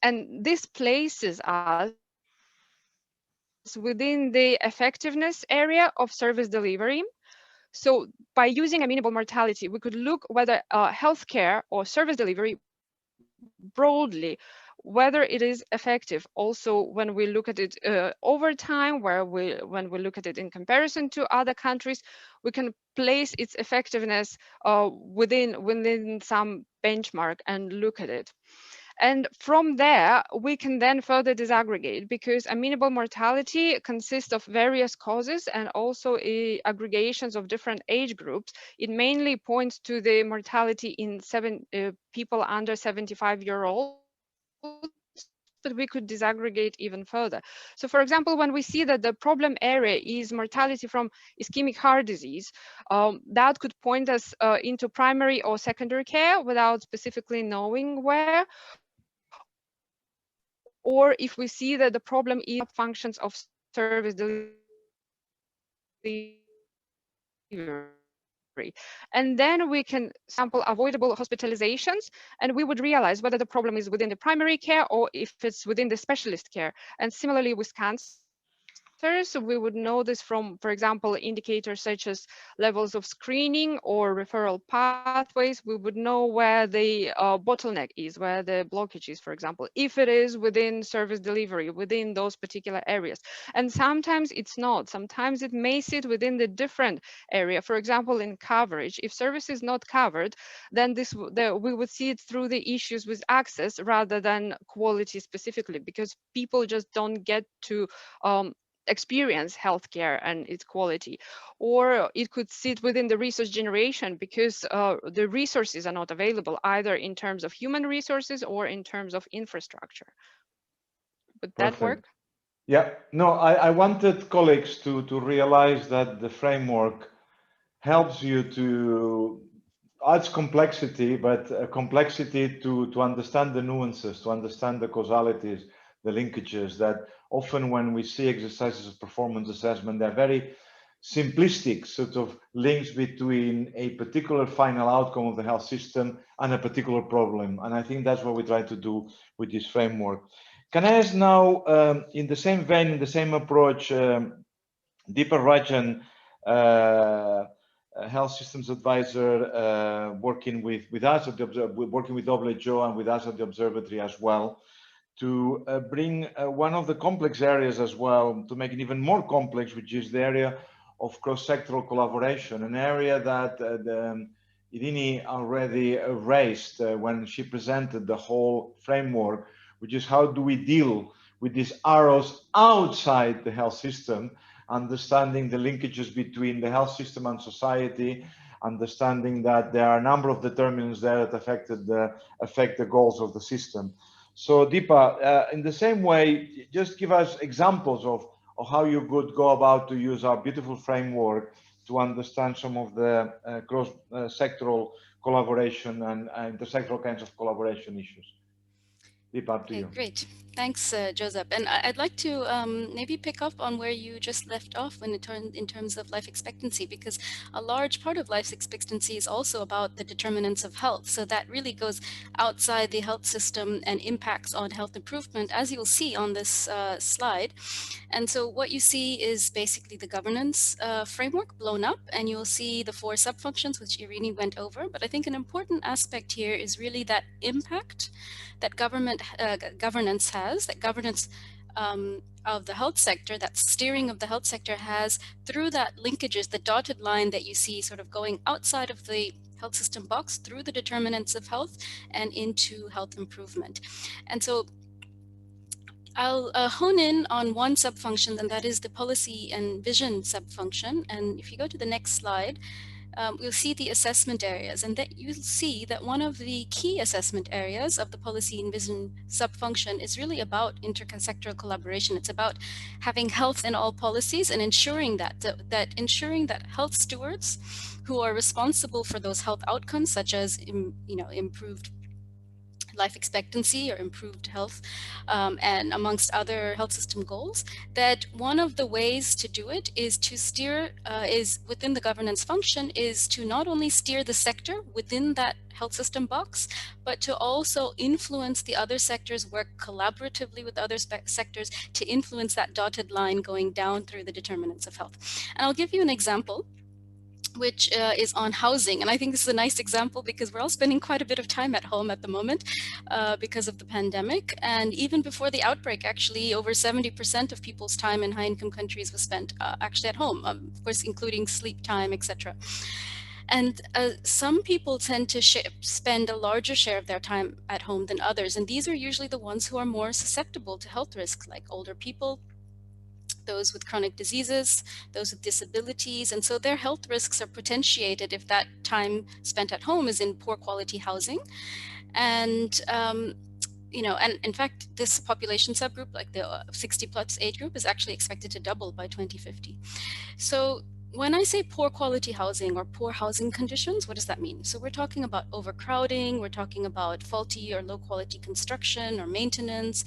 And this places us within the effectiveness area of service delivery. So by using amenable mortality, we could look whether healthcare or service delivery broadly, whether it is effective. Also, when we look at it over time, when we look at it in comparison to other countries, we can place its effectiveness within some benchmark and look at it. And from there, we can then further disaggregate, because amenable mortality consists of various causes and also aggregations of different age groups. It mainly points to the mortality in people under 75-year-olds, but we could disaggregate even further. So for example, when we see that the problem area is mortality from ischemic heart disease, that could point us into primary or secondary care without specifically knowing where. Or if we see that the problem is functions of service delivery. And then we can sample avoidable hospitalizations, and we would realize whether the problem is within the primary care or if it's within the specialist care. And similarly with cancer, we would know this from, for example, indicators such as levels of screening or referral pathways. We would know where the bottleneck is, where the blockage is, for example, if it is within service delivery, within those particular areas. And sometimes it's not. Sometimes it may sit within the different area. For example, in coverage, if service is not covered, then we would see it through the issues with access rather than quality specifically, because people just don't get to experience healthcare and its quality. Or it could sit within the resource generation, because the resources are not available either in terms of human resources or in terms of infrastructure. Would that work? Yeah, no, I wanted colleagues to realize that the framework helps you to adds complexity, but complexity to understand the nuances, to understand the causalities, the linkages that often when we see exercises of performance assessment, they're very simplistic sort of links between a particular final outcome of the health system and a particular problem. And I think that's what we try to do with this framework. Can I ask now, in the same vein, in the same approach, Deepa Rajan, health systems advisor, working with us at the working with WHO and with us at the observatory as well, to bring one of the complex areas as well, to make it even more complex, which is the area of cross-sectoral collaboration, an area that Irini already raised when she presented the whole framework, which is how do we deal with these arrows outside the health system, understanding the linkages between the health system and society, understanding that there are a number of determinants there that affect the goals of the system. So Deepa, in the same way, just give us examples of how you could go about to use our beautiful framework to understand some of the cross-sectoral collaboration and intersectoral kinds of collaboration issues. Deepa, to Okay, you. great. Thanks, Joseph. And I'd like to maybe pick up on where you just left off when in terms of life expectancy, because a large part of life expectancy is also about the determinants of health. So that really goes outside the health system and impacts on health improvement, as you'll see on this slide. And so what you see is basically the governance framework blown up, and you'll see the 4 subfunctions, which Irini went over. But I think an important aspect here is really that impact that governance has, that governance of the health sector, that steering of the health sector has through that linkages, the dotted line that you see sort of going outside of the health system box through the determinants of health and into health improvement. And so I'll hone in on one subfunction, and that is the policy and vision subfunction. And if you go to the next slide, we'll see the assessment areas, and that you'll see that one of the key assessment areas of the policy and vision subfunction is really about intersectoral collaboration. It's about having health in all policies and ensuring that health stewards who are responsible for those health outcomes, such as improved life expectancy or improved health, and amongst other health system goals, that one of the ways to do it is to steer, is within the governance function, is to not only steer the sector within that health system box, but to also influence the other sectors, work collaboratively with other sectors to influence that dotted line going down through the determinants of health. And I'll give you an example, which is on housing. And I think this is a nice example because we're all spending quite a bit of time at home at the moment because of the pandemic. And even before the outbreak, actually, over 70% of people's time in high-income countries was spent actually at home, of course, including sleep time, etc. And some people tend to spend a larger share of their time at home than others. And these are usually the ones who are more susceptible to health risks, like older people, those with chronic diseases, those with disabilities. And so their health risks are potentiated if that time spent at home is in poor quality housing. And and in fact, this population subgroup, like the 60 plus age group, is actually expected to double by 2050. So when I say poor quality housing or poor housing conditions, what does that mean? So we're talking about overcrowding, we're talking about faulty or low quality construction or maintenance,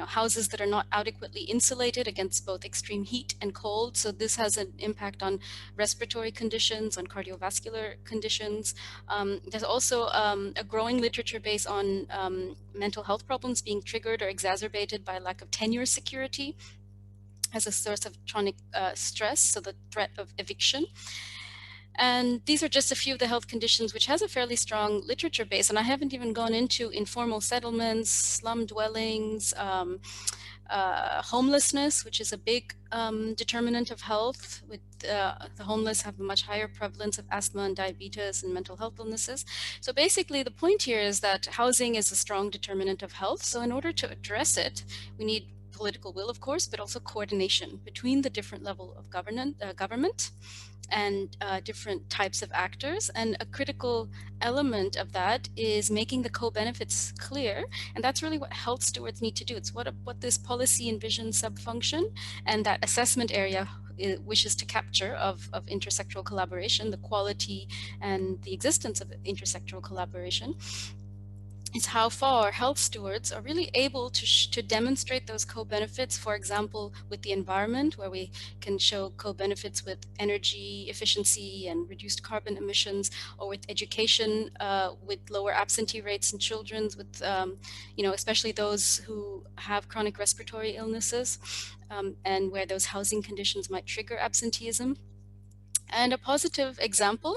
houses that are not adequately insulated against both extreme heat and cold. So this has an impact on respiratory conditions, on cardiovascular conditions. There's also a growing literature based on mental health problems being triggered or exacerbated by lack of tenure security as a source of chronic stress, so the threat of eviction. And these are just a few of the health conditions which has a fairly strong literature base. And I haven't even gone into informal settlements, slum dwellings, homelessness, which is a big determinant of health. With the homeless have a much higher prevalence of asthma and diabetes and mental health illnesses. So basically the point here is that housing is a strong determinant of health. So in order to address it, we need political will, of course, but also coordination between the different level of government and different types of actors. And a critical element of that is making the co-benefits clear. And that's really what health stewards need to do. It's what this policy and vision subfunction and that assessment area wishes to capture of intersectoral collaboration, the quality and the existence of intersectoral collaboration. Is how far health stewards are really able to demonstrate those co-benefits, for example, with the environment, where we can show co-benefits with energy efficiency and reduced carbon emissions, or with education, with lower absentee rates in children, with, especially those who have chronic respiratory illnesses, and where those housing conditions might trigger absenteeism. And a positive example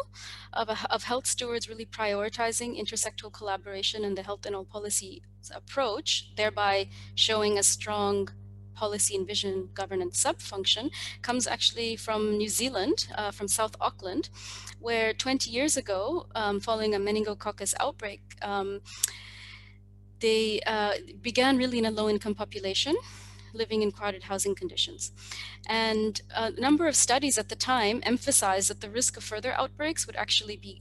of health stewards really prioritizing intersectoral collaboration and the health and all policy approach, thereby showing a strong policy and vision governance subfunction, comes actually from New Zealand, from South Auckland, where 20 years ago, following a meningococcus outbreak, they began really in a low-income population. living in crowded housing conditions. And a number of studies at the time emphasized that the risk of further outbreaks would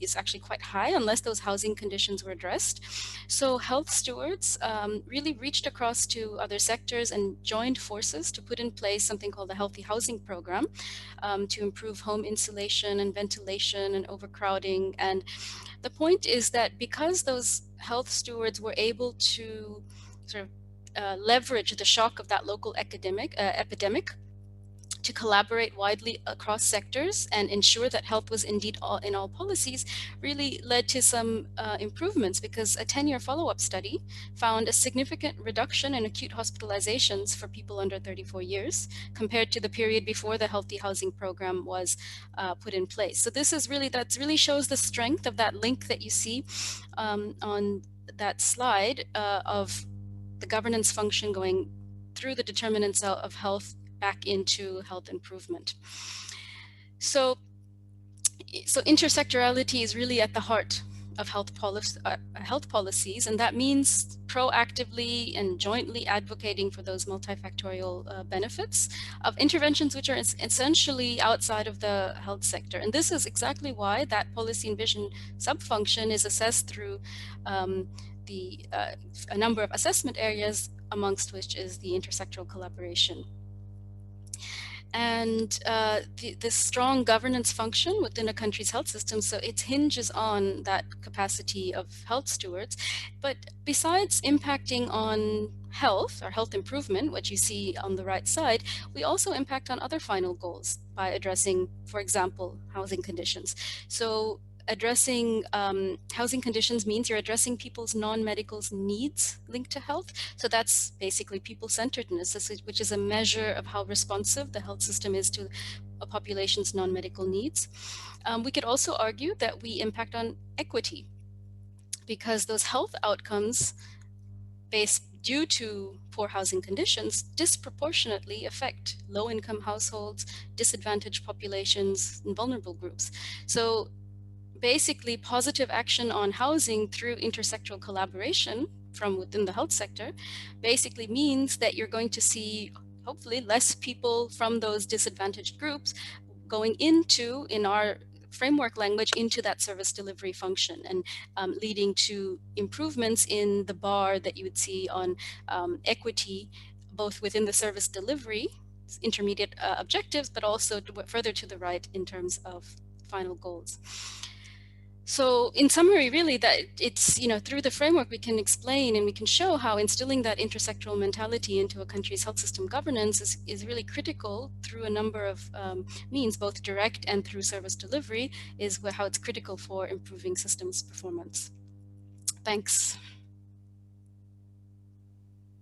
is actually quite high unless those housing conditions were addressed. So health stewards really reached across to other sectors and joined forces to put in place something called the Healthy Housing Program to improve home insulation and ventilation and overcrowding. And the point is that because those health stewards were able to sort of leverage the shock of that local epidemic to collaborate widely across sectors and ensure that health was indeed in all policies, really led to some improvements, because a 10-year follow-up study found a significant reduction in acute hospitalizations for people under 34 years compared to the period before the Healthy Housing Program was put in place. So this is really, that really shows the strength of that link that you see on that slide of the governance function going through the determinants of health back into health improvement. So intersectorality is really at the heart of health policies, and that means proactively and jointly advocating for those multifactorial benefits of interventions which are essentially outside of the health sector. And this is exactly why that policy and vision subfunction is assessed through a number of assessment areas, amongst which is the intersectoral collaboration. And this strong governance function within a country's health system, so it hinges on that capacity of health stewards. But besides impacting on health or health improvement, what you see on the right side, we also impact on other final goals by addressing, for example, housing conditions. So addressing housing conditions means you're addressing people's non-medical needs linked to health. So that's basically people-centeredness, which is a measure of how responsive the health system is to a population's non-medical needs. We could also argue that we impact on equity, because those health outcomes due to poor housing conditions disproportionately affect low-income households, disadvantaged populations, and vulnerable groups. So basically, positive action on housing through intersectoral collaboration from within the health sector basically means that you're going to see, hopefully, less people from those disadvantaged groups going into, in our framework language, into that service delivery function, and leading to improvements in the bar that you would see on equity, both within the service delivery, intermediate objectives, but also further to the right in terms of final goals. So in summary, really, that it's, through the framework we can explain and we can show how instilling that intersectoral mentality into a country's health system governance is really critical through a number of means, both direct and through service delivery, is how it's critical for improving systems performance. Thanks.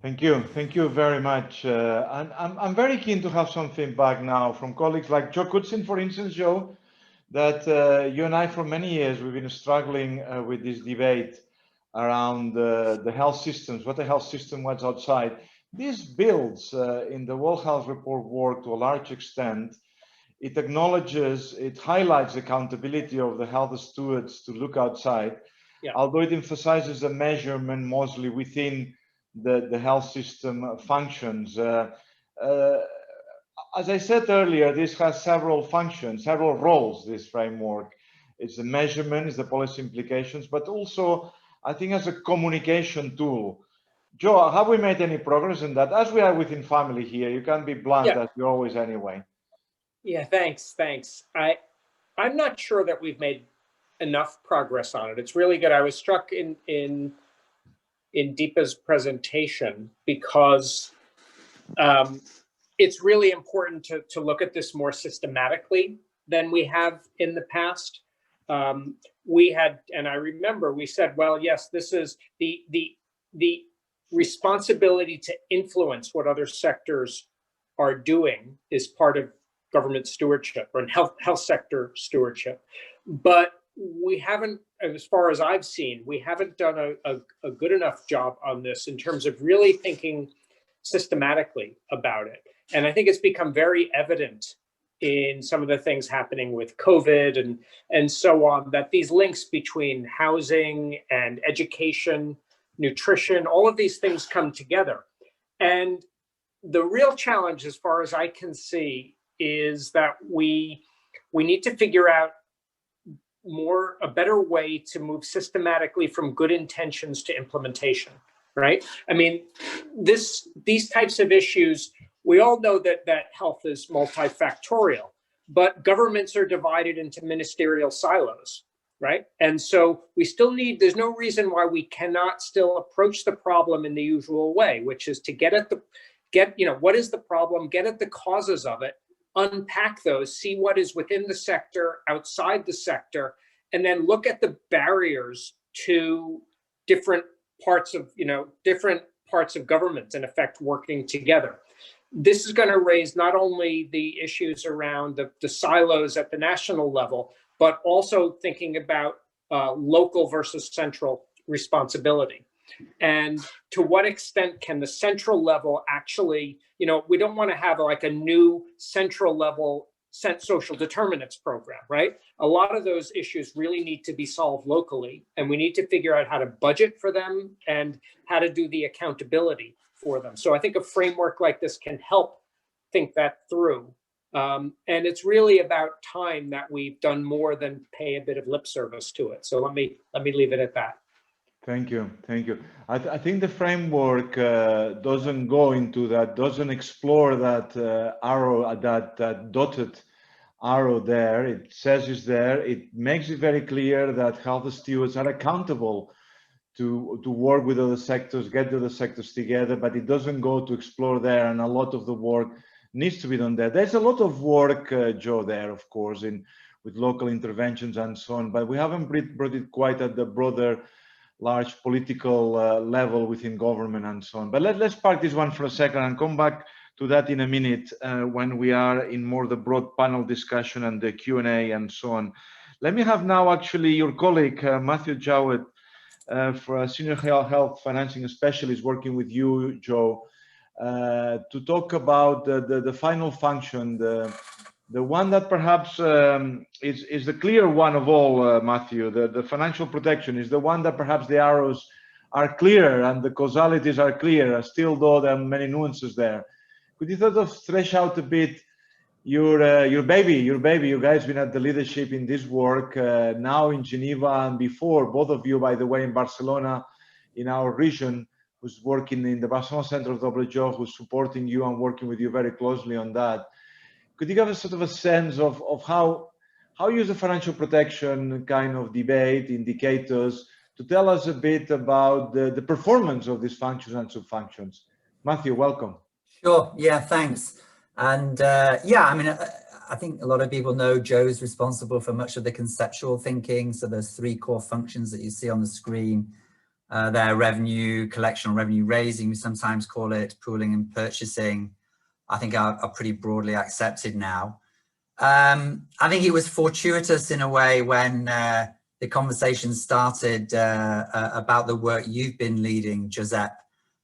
Thank you very much. And I'm very keen to have some feedback now from colleagues like Joe Kutsin, for instance, Joe, that you and I, for many years, we've been struggling with this debate around the health systems, what the health system was outside. This builds in the World Health Report work to a large extent. It acknowledges, it highlights the accountability of the health stewards to look outside, although it emphasizes the measurement mostly within the health system functions. As I said earlier, this has several functions, several roles, this framework. It's the measurement, it's the policy implications, but also, I think, as a communication tool. Joe, have we made any progress in that? As we are within family here, you can be blunt, as you always anyway. Yeah, thanks. I'm not sure that we've made enough progress on it. It's really good. I was struck in Deepa's presentation because it's really important to look at this more systematically than we have in the past. We had, and I remember we said, well, yes, this is the responsibility to influence what other sectors are doing is part of government stewardship or health sector stewardship. But we haven't, as far as I've seen, we haven't done a good enough job on this in terms of really thinking systematically about it. And I think it's become very evident in some of the things happening with COVID and so on, that these links between housing and education, nutrition, all of these things come together. And the real challenge, as far as I can see, is that we need to figure out a better way to move systematically from good intentions to implementation, right? I mean, these types of issues, we all know that health is multifactorial, but governments are divided into ministerial silos, right? And so we still need, there's no reason why we cannot still approach the problem in the usual way, which is to get at what is the problem, get at the causes of it, unpack those, see what is within the sector, outside the sector, and then look at the barriers to different parts of government, in effect, working together. This is going to raise not only the issues around the silos at the national level, but also thinking about local versus central responsibility. And to what extent can the central level actually, we don't want to have like a new central level social determinants program, right? A lot of those issues really need to be solved locally, and we need to figure out how to budget for them and how to do the accountability for them. So I think a framework like this can help think that through. And it's really about time that we've done more than pay a bit of lip service to it. So let me leave it at that. Thank you. I think the framework doesn't go into that, doesn't explore that arrow, that dotted arrow there. It says it's there. It makes it very clear that health stewards are accountable to work with other sectors, get the other sectors together, but it doesn't go to explore there, and a lot of the work needs to be done there. There's a lot of work, Joe, there, of course, with local interventions and so on, but we haven't brought it quite at the broader, large political level within government and so on. But let's park this one for a second and come back to that in a minute when we are in more the broad panel discussion and the Q&A and so on. Let me have now actually your colleague, Matthew Jowett, for a senior health financing specialist working with you, Joe, to talk about the final function, the one that perhaps is the clear one of all, Matthew. The financial protection is the one that perhaps the arrows are clear and the causalities are clear, still though there are many nuances there. Could you sort of thresh out a bit your baby? You guys been at the leadership in this work now in Geneva and before, both of you, by the way, in Barcelona, in our region, who's working in the Barcelona Center of WHO, who's supporting you and working with you very closely on that. Could you give us sort of a sense of how you use the financial protection kind of debate, indicators, to tell us a bit about the performance of these functions and sub-functions? Matthew, welcome. Sure, yeah, thanks. And yeah, I mean, I think a lot of people know Joe's responsible for much of the conceptual thinking. So there's three core functions that you see on the screen. They're revenue collection or revenue raising, we sometimes call it, pooling and purchasing. I think are pretty broadly accepted now. I think it was fortuitous in a way when the conversation started about the work you've been leading, Giuseppe,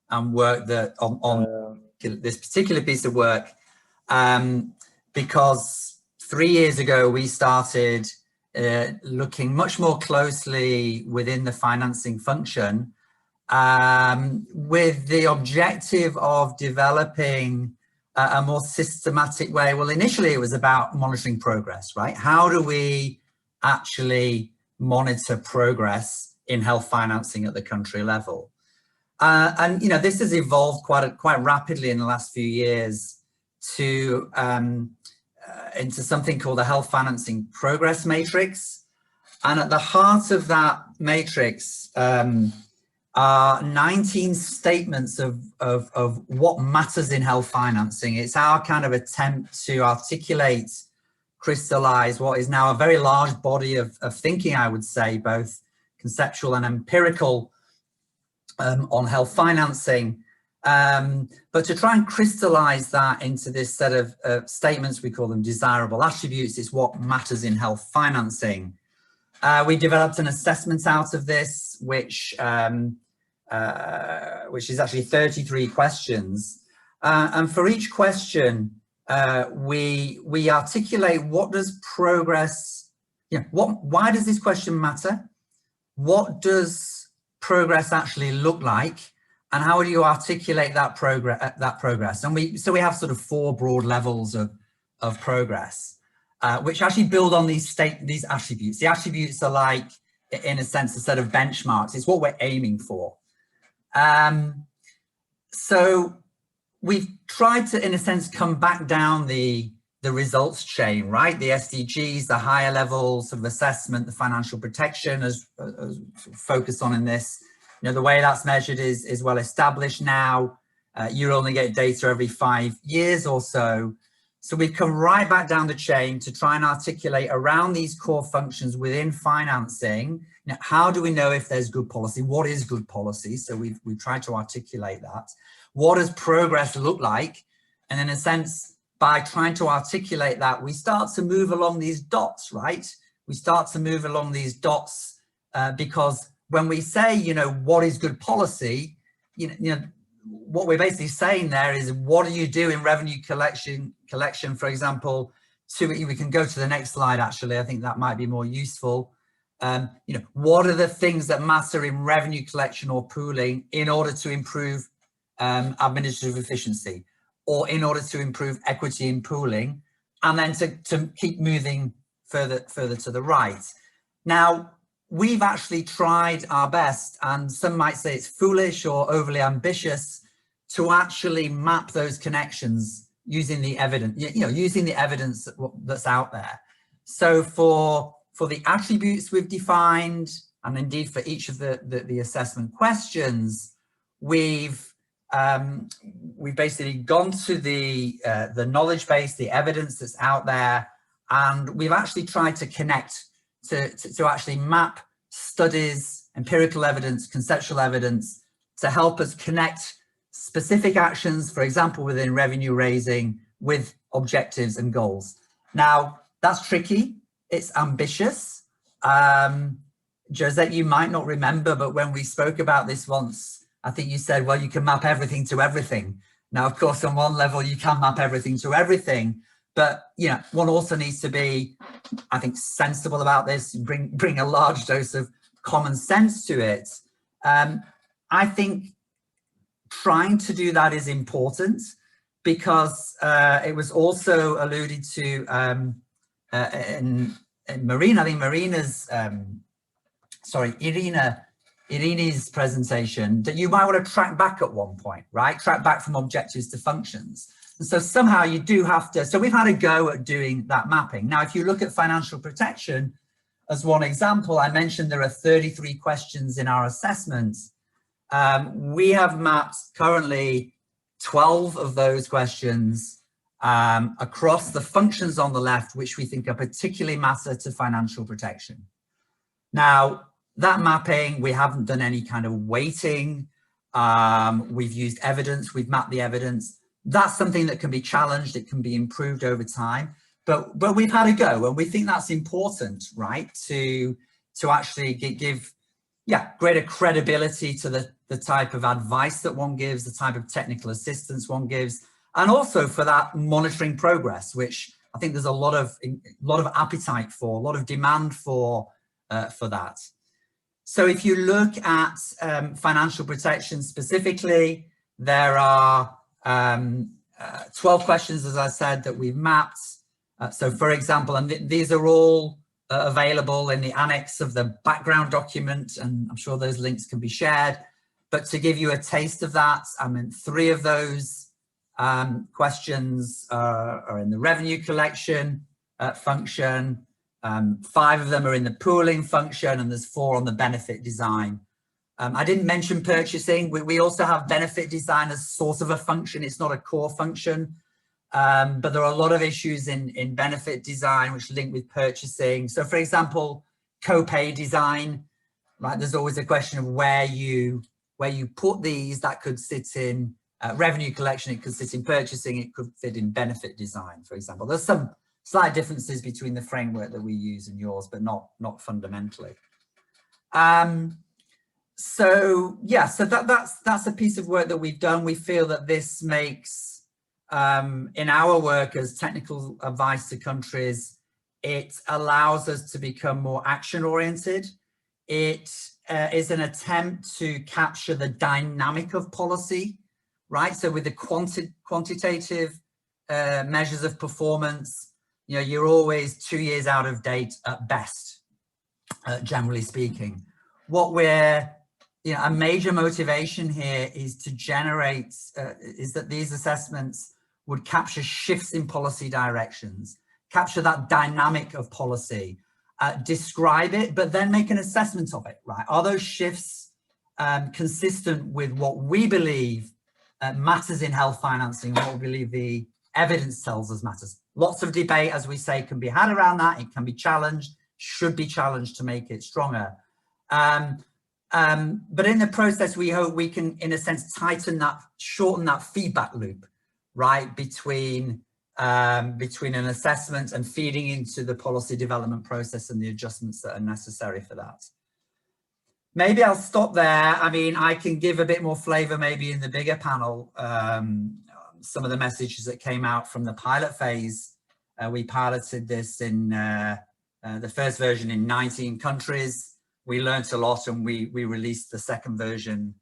and work that on this particular piece of work, because 3 years ago we started looking much more closely within the financing function with the objective of developing a more systematic way. Well, initially it was about monitoring progress, right? How do we actually monitor progress in health financing at the country level? And this has evolved quite rapidly in the last few years to into something called the Health Financing Progress Matrix. And at the heart of that matrix are 19 statements of what matters in health financing. It's our kind of attempt to articulate, crystallize what is now a very large body of thinking, I would say, both conceptual and empirical on health financing, but to try and crystallize that into this set of statements. We call them desirable attributes. It's what matters in health financing. We developed an assessment out of this, which is actually 33 questions. And for each question, we articulate what does progress, why does this question matter? What does progress actually look like? and how do you articulate that progress? And so we have sort of 4 broad levels of progress, which actually build on these attributes. The attributes are like, in a sense, a set of benchmarks. It's what we're aiming for. So we've tried to, in a sense, come back down the results chain, right? The SDGs, the higher levels of assessment, the financial protection as focused on in this. You know, the way that's measured is well established now. You only get data every 5 years or so. So we've come right back down the chain to try and articulate around these core functions within financing. You know, how do we know if there's good policy? What is good policy? So we've tried to articulate that. What does progress look like? And in a sense, by trying to articulate that, we start to move along these dots, right? We start to move along these dots because when we say, you know, what is good policy, you know, what we're basically saying there is, what do you do in revenue collection, for example, we can go to the next slide, actually. I think that might be more useful. You know, what are the things that matter in revenue collection or pooling in order to improve administrative efficiency, or in order to improve equity in pooling, and then to keep moving further to the right. Now, we've actually tried our best, and some might say it's foolish or overly ambitious, to actually map those connections using the evidence, you know, using the evidence that's out there. So for the attributes we've defined, and indeed for each of the assessment questions, we've basically gone to the knowledge base, the evidence that's out there, and we've actually tried to connect to actually map studies, empirical evidence, conceptual evidence, to help us connect specific actions, for example, within revenue raising, with objectives and goals. Now, that's tricky, it's ambitious. Josette, you might not remember, but when we spoke about this once, I think you said, well, you can map everything to everything. Now, of course, on one level, you can map everything to everything, but you know, one also needs to be, I think, sensible about this, bring a large dose of common sense to it. I think trying to do that is important, because it was also alluded to in Marina, I think Marina's, Irina's presentation, that you might want to track back at one point, right? Track back from objectives to functions. And so somehow you do have to, so we've had a go at doing that mapping. Now, if you look at financial protection as one example, I mentioned there are 33 questions in our assessments. We have mapped currently 12 of those questions across the functions on the left, which we think are particularly matter to financial protection. Now, that mapping, we haven't done any kind of weighting. We've used evidence, we've mapped the evidence. That's something that can be challenged, it can be improved over time, but we've had a go, and we think that's important, right? To actually give, yeah, greater credibility to the type of advice that one gives, the type of technical assistance one gives, and also for that monitoring progress, which I think there's a lot of appetite for, a lot of demand for that. So if you look at financial protection specifically, there are 12 questions, as I said, that we've mapped. So for example, and these are all available in the annex of the background document, and I'm sure those links can be shared. But to give you a taste of that, I mean, 3 of those questions are in the revenue collection function. 5 of them are in the pooling function, and there's 4 on the benefit design. I didn't mention purchasing. We also have benefit design as sort of a function. It's not a core function, but there are a lot of issues in benefit design which link with purchasing. So for example, co-pay design, right? There's always a question of where you put these. That could sit in revenue collection, it could sit in purchasing, it could fit in benefit design, for example. There's some slight differences between the framework that we use and yours, but not fundamentally. So yeah, so that's a piece of work that we've done. We feel that this makes, in our work as technical advice to countries, it allows us to become more action oriented. It is an attempt to capture the dynamic of policy, right? So with the quantitative measures of performance, you know, you're always 2 years out of date at best, generally speaking. What we're, you know, a major motivation here is to generate, is that these assessments would capture shifts in policy directions, capture that dynamic of policy, describe it, but then make an assessment of it, right? Are those shifts consistent with what we believe matters in health financing, what we believe the evidence tells us matters? Lots of debate, as we say, can be had around that. It can be challenged, should be challenged to make it stronger. But in the process, we hope we can, in a sense, tighten that, shorten that feedback loop, right, between an assessment and feeding into the policy development process and the adjustments that are necessary for that. Maybe I'll stop there. I mean, I can give a bit more flavor maybe in the bigger panel. Some of the messages that came out from the pilot phase. We piloted this in the first version in 19 countries. We learned a lot, and we released the second version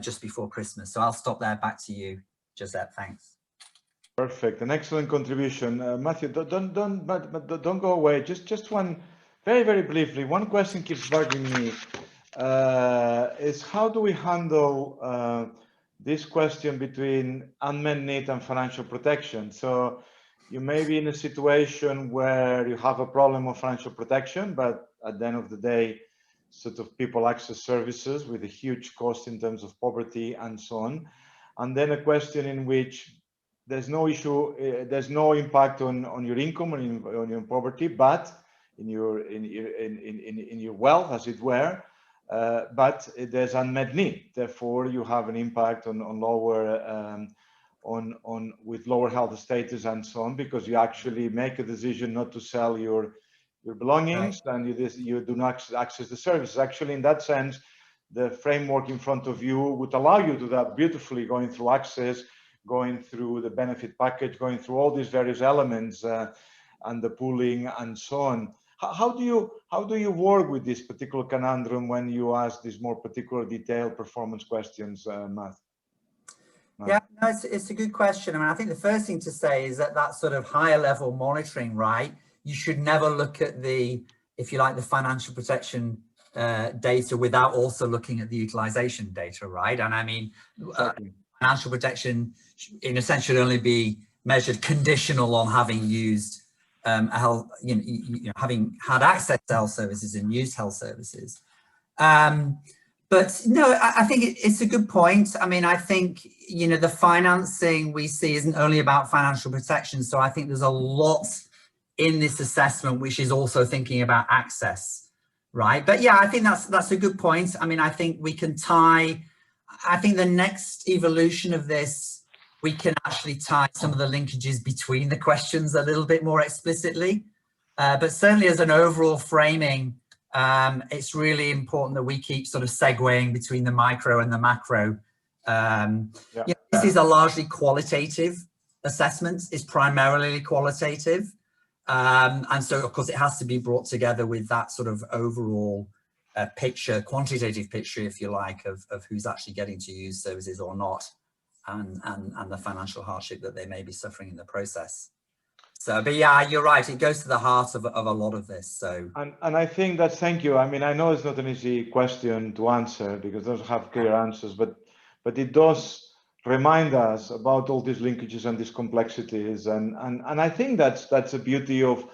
just before Christmas. So I'll stop there. Back to you, Josette. Thanks. Perfect, an excellent contribution, Matthew. Don't go away. Just one, very briefly. One question keeps bugging me. Is how do we handle this question between unmet need and financial protection? So you may be in a situation where you have a problem of financial protection, but at the end of the day, sort of people access services with a huge cost in terms of poverty and so on. And then a question in which there's no issue, there's no impact on your income or on your poverty, but in your wealth, as it were. But there's unmet need. Therefore, you have an impact on lower, with lower health status and so on, because you actually make a decision not to sell your belongings, right, and you do not access the services. Actually, in that sense, the framework in front of you would allow you to do that beautifully, going through access, going through the benefit package, going through all these various elements and the pooling and so on. How do you work with this particular conundrum when you ask these more particular detailed performance questions, Matt? Yeah, no, it's a good question. I mean, I think the first thing to say is that sort of higher level monitoring, right? You should never look at the, if you like, the financial protection data without also looking at the utilization data, right? And I mean, exactly. Financial protection, in a sense, should only be measured conditional on having used health, having had access to health services and used health services. But no, I think it's a good point. I mean, I think, the financing we see isn't only about financial protection. So I think there's a lot in this assessment which is also thinking about access, right? But yeah, I think that's a good point. I mean, I think we can tie, I think the next evolution of this, we can actually tie some of the linkages between the questions a little bit more explicitly. But certainly as an overall framing, it's really important that we keep sort of segueing between the micro and the macro. This is a largely qualitative assessment. It's primarily qualitative. And so, of course, it has to be brought together with that sort of overall picture, quantitative picture, if you like, of who's actually getting to use services or not, and the financial hardship that they may be suffering in the process. So, but yeah, you're right. It goes to the heart of a lot of this. So, and I think that's, thank you. I mean, I know it's not an easy question to answer because it doesn't have clear answers, but it does remind us about all these linkages and these complexities. And I think that's the beauty of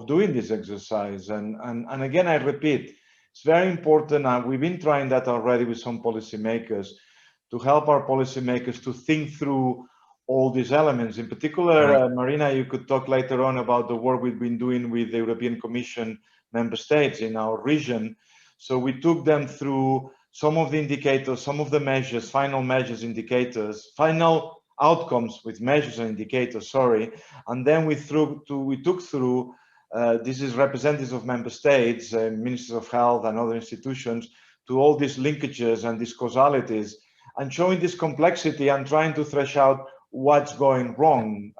doing this exercise. And again, I repeat, it's very important. We've been trying that already with some policymakers to help our policymakers to think through all these elements. In particular, Marina, you could talk later on about the work we've been doing with the European Commission member states in our region. So we took them through some of the indicators, some of the measures, final measures, indicators, final outcomes with measures and indicators, sorry. And then we took through, this is representatives of member states, ministers of health and other institutions, to all these linkages and these causalities, and showing this complexity and trying to thresh out what's going wrong,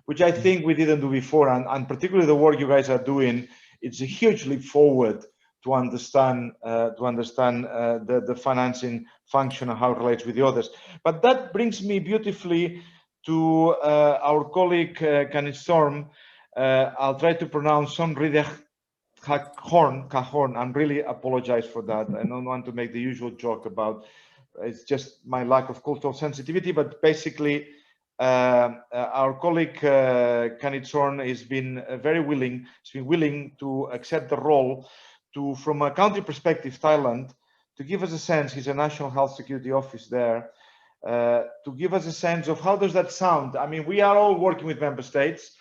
which I think we didn't do before. And particularly the work you guys are doing, it's a huge leap forward to understand the financing function and how it relates with the others. But that brings me beautifully to our colleague Kenneth Storm. I'll try to pronounce some Cahorn. I'm really apologize for that. I don't want to make the usual joke about it's just my lack of cultural sensitivity, but basically our colleague Kenneth Storm has been very willing. He's been willing to accept the role to, from a country perspective, Thailand, to give us a sense. He's a National Health Security Office there. To give us a sense of how does that sound. I mean, we are all working with member states,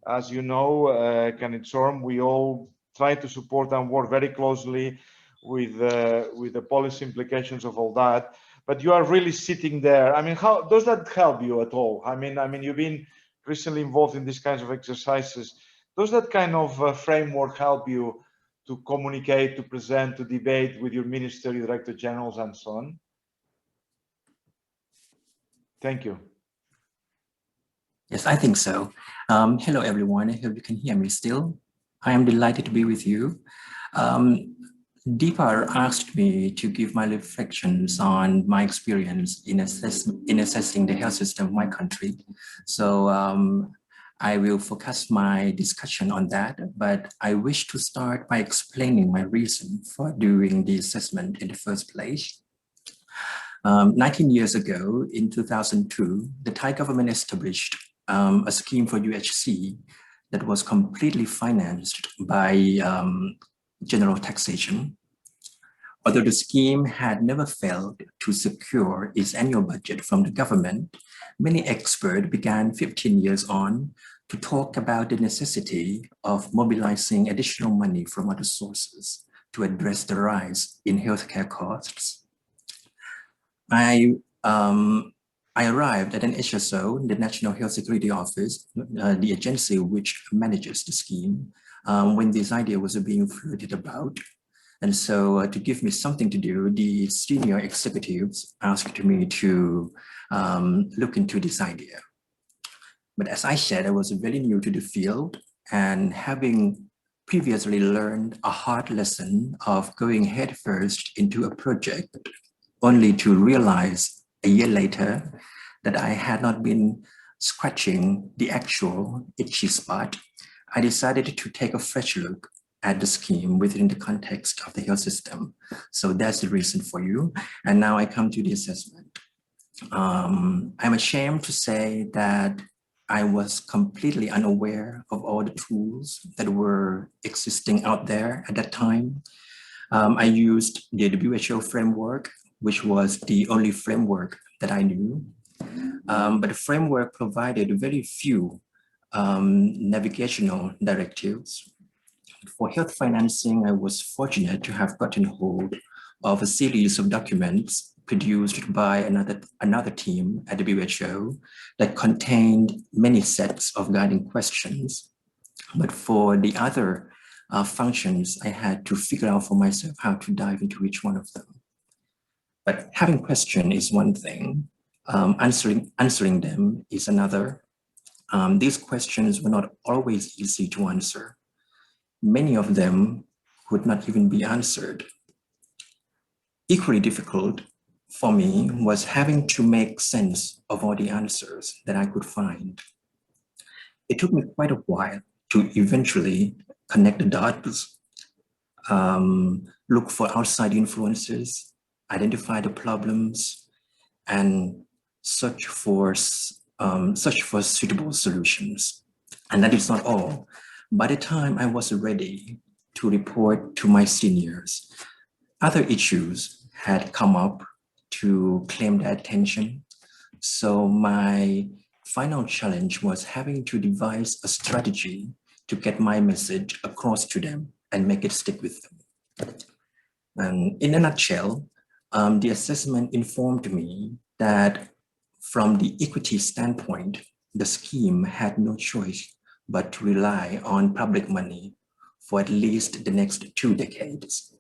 as you know, Kenneth Storm. We all try to support and work very closely with the policy implications of all that. But you are really sitting there. I mean, how does that help you at all? I mean, you've been recently involved in these kinds of exercises. Does that kind of framework help you to communicate, to present, to debate with your ministry, director generals, and so on? Thank you. Yes, I think so. Hello, everyone. I hope you can hear me still. I am delighted to be with you. Deepa asked me to give my reflections on my experience in assessing the health system of my country. So I will focus my discussion on that, but I wish to start by explaining my reason for doing the assessment in the first place. 19 years ago, in 2002, the Thai government established a scheme for UHC that was completely financed by general taxation. Although the scheme had never failed to secure its annual budget from the government, many experts began 15 years on to talk about the necessity of mobilizing additional money from other sources to address the rise in healthcare costs. I arrived at an HSO, the National Health Security Office, the agency which manages the scheme, when this idea was being floated about. And so to give me something to do, the senior executives asked me to look into this idea. But as I said, I was very new to the field, and having previously learned a hard lesson of going headfirst into a project, only to realize a year later that I had not been scratching the actual itchy spot, I decided to take a fresh look at the scheme within the context of the health system. So that's the reason for you. And now I come to the assessment. I'm ashamed to say that I was completely unaware of all the tools that were existing out there at that time. I used the WHO framework, which was the only framework that I knew. But the framework provided very few navigational directives. For health financing, I was fortunate to have gotten hold of a series of documents produced by another team at the WHO that contained many sets of guiding questions. But for the other functions, I had to figure out for myself how to dive into each one of them. But having questions is one thing, answering them is another. These questions were not always easy to answer. Many of them could not even be answered. Equally difficult for me was having to make sense of all the answers that I could find. It took me quite a while to eventually connect the dots, look for outside influences, identify the problems, and search for suitable solutions. And that is not all. By the time I was ready to report to my seniors, other issues had come up to claim their attention. So my final challenge was having to devise a strategy to get my message across to them and make it stick with them. And in a nutshell, the assessment informed me that from the equity standpoint, the scheme had no choice but to rely on public money for at least the next 2 decades.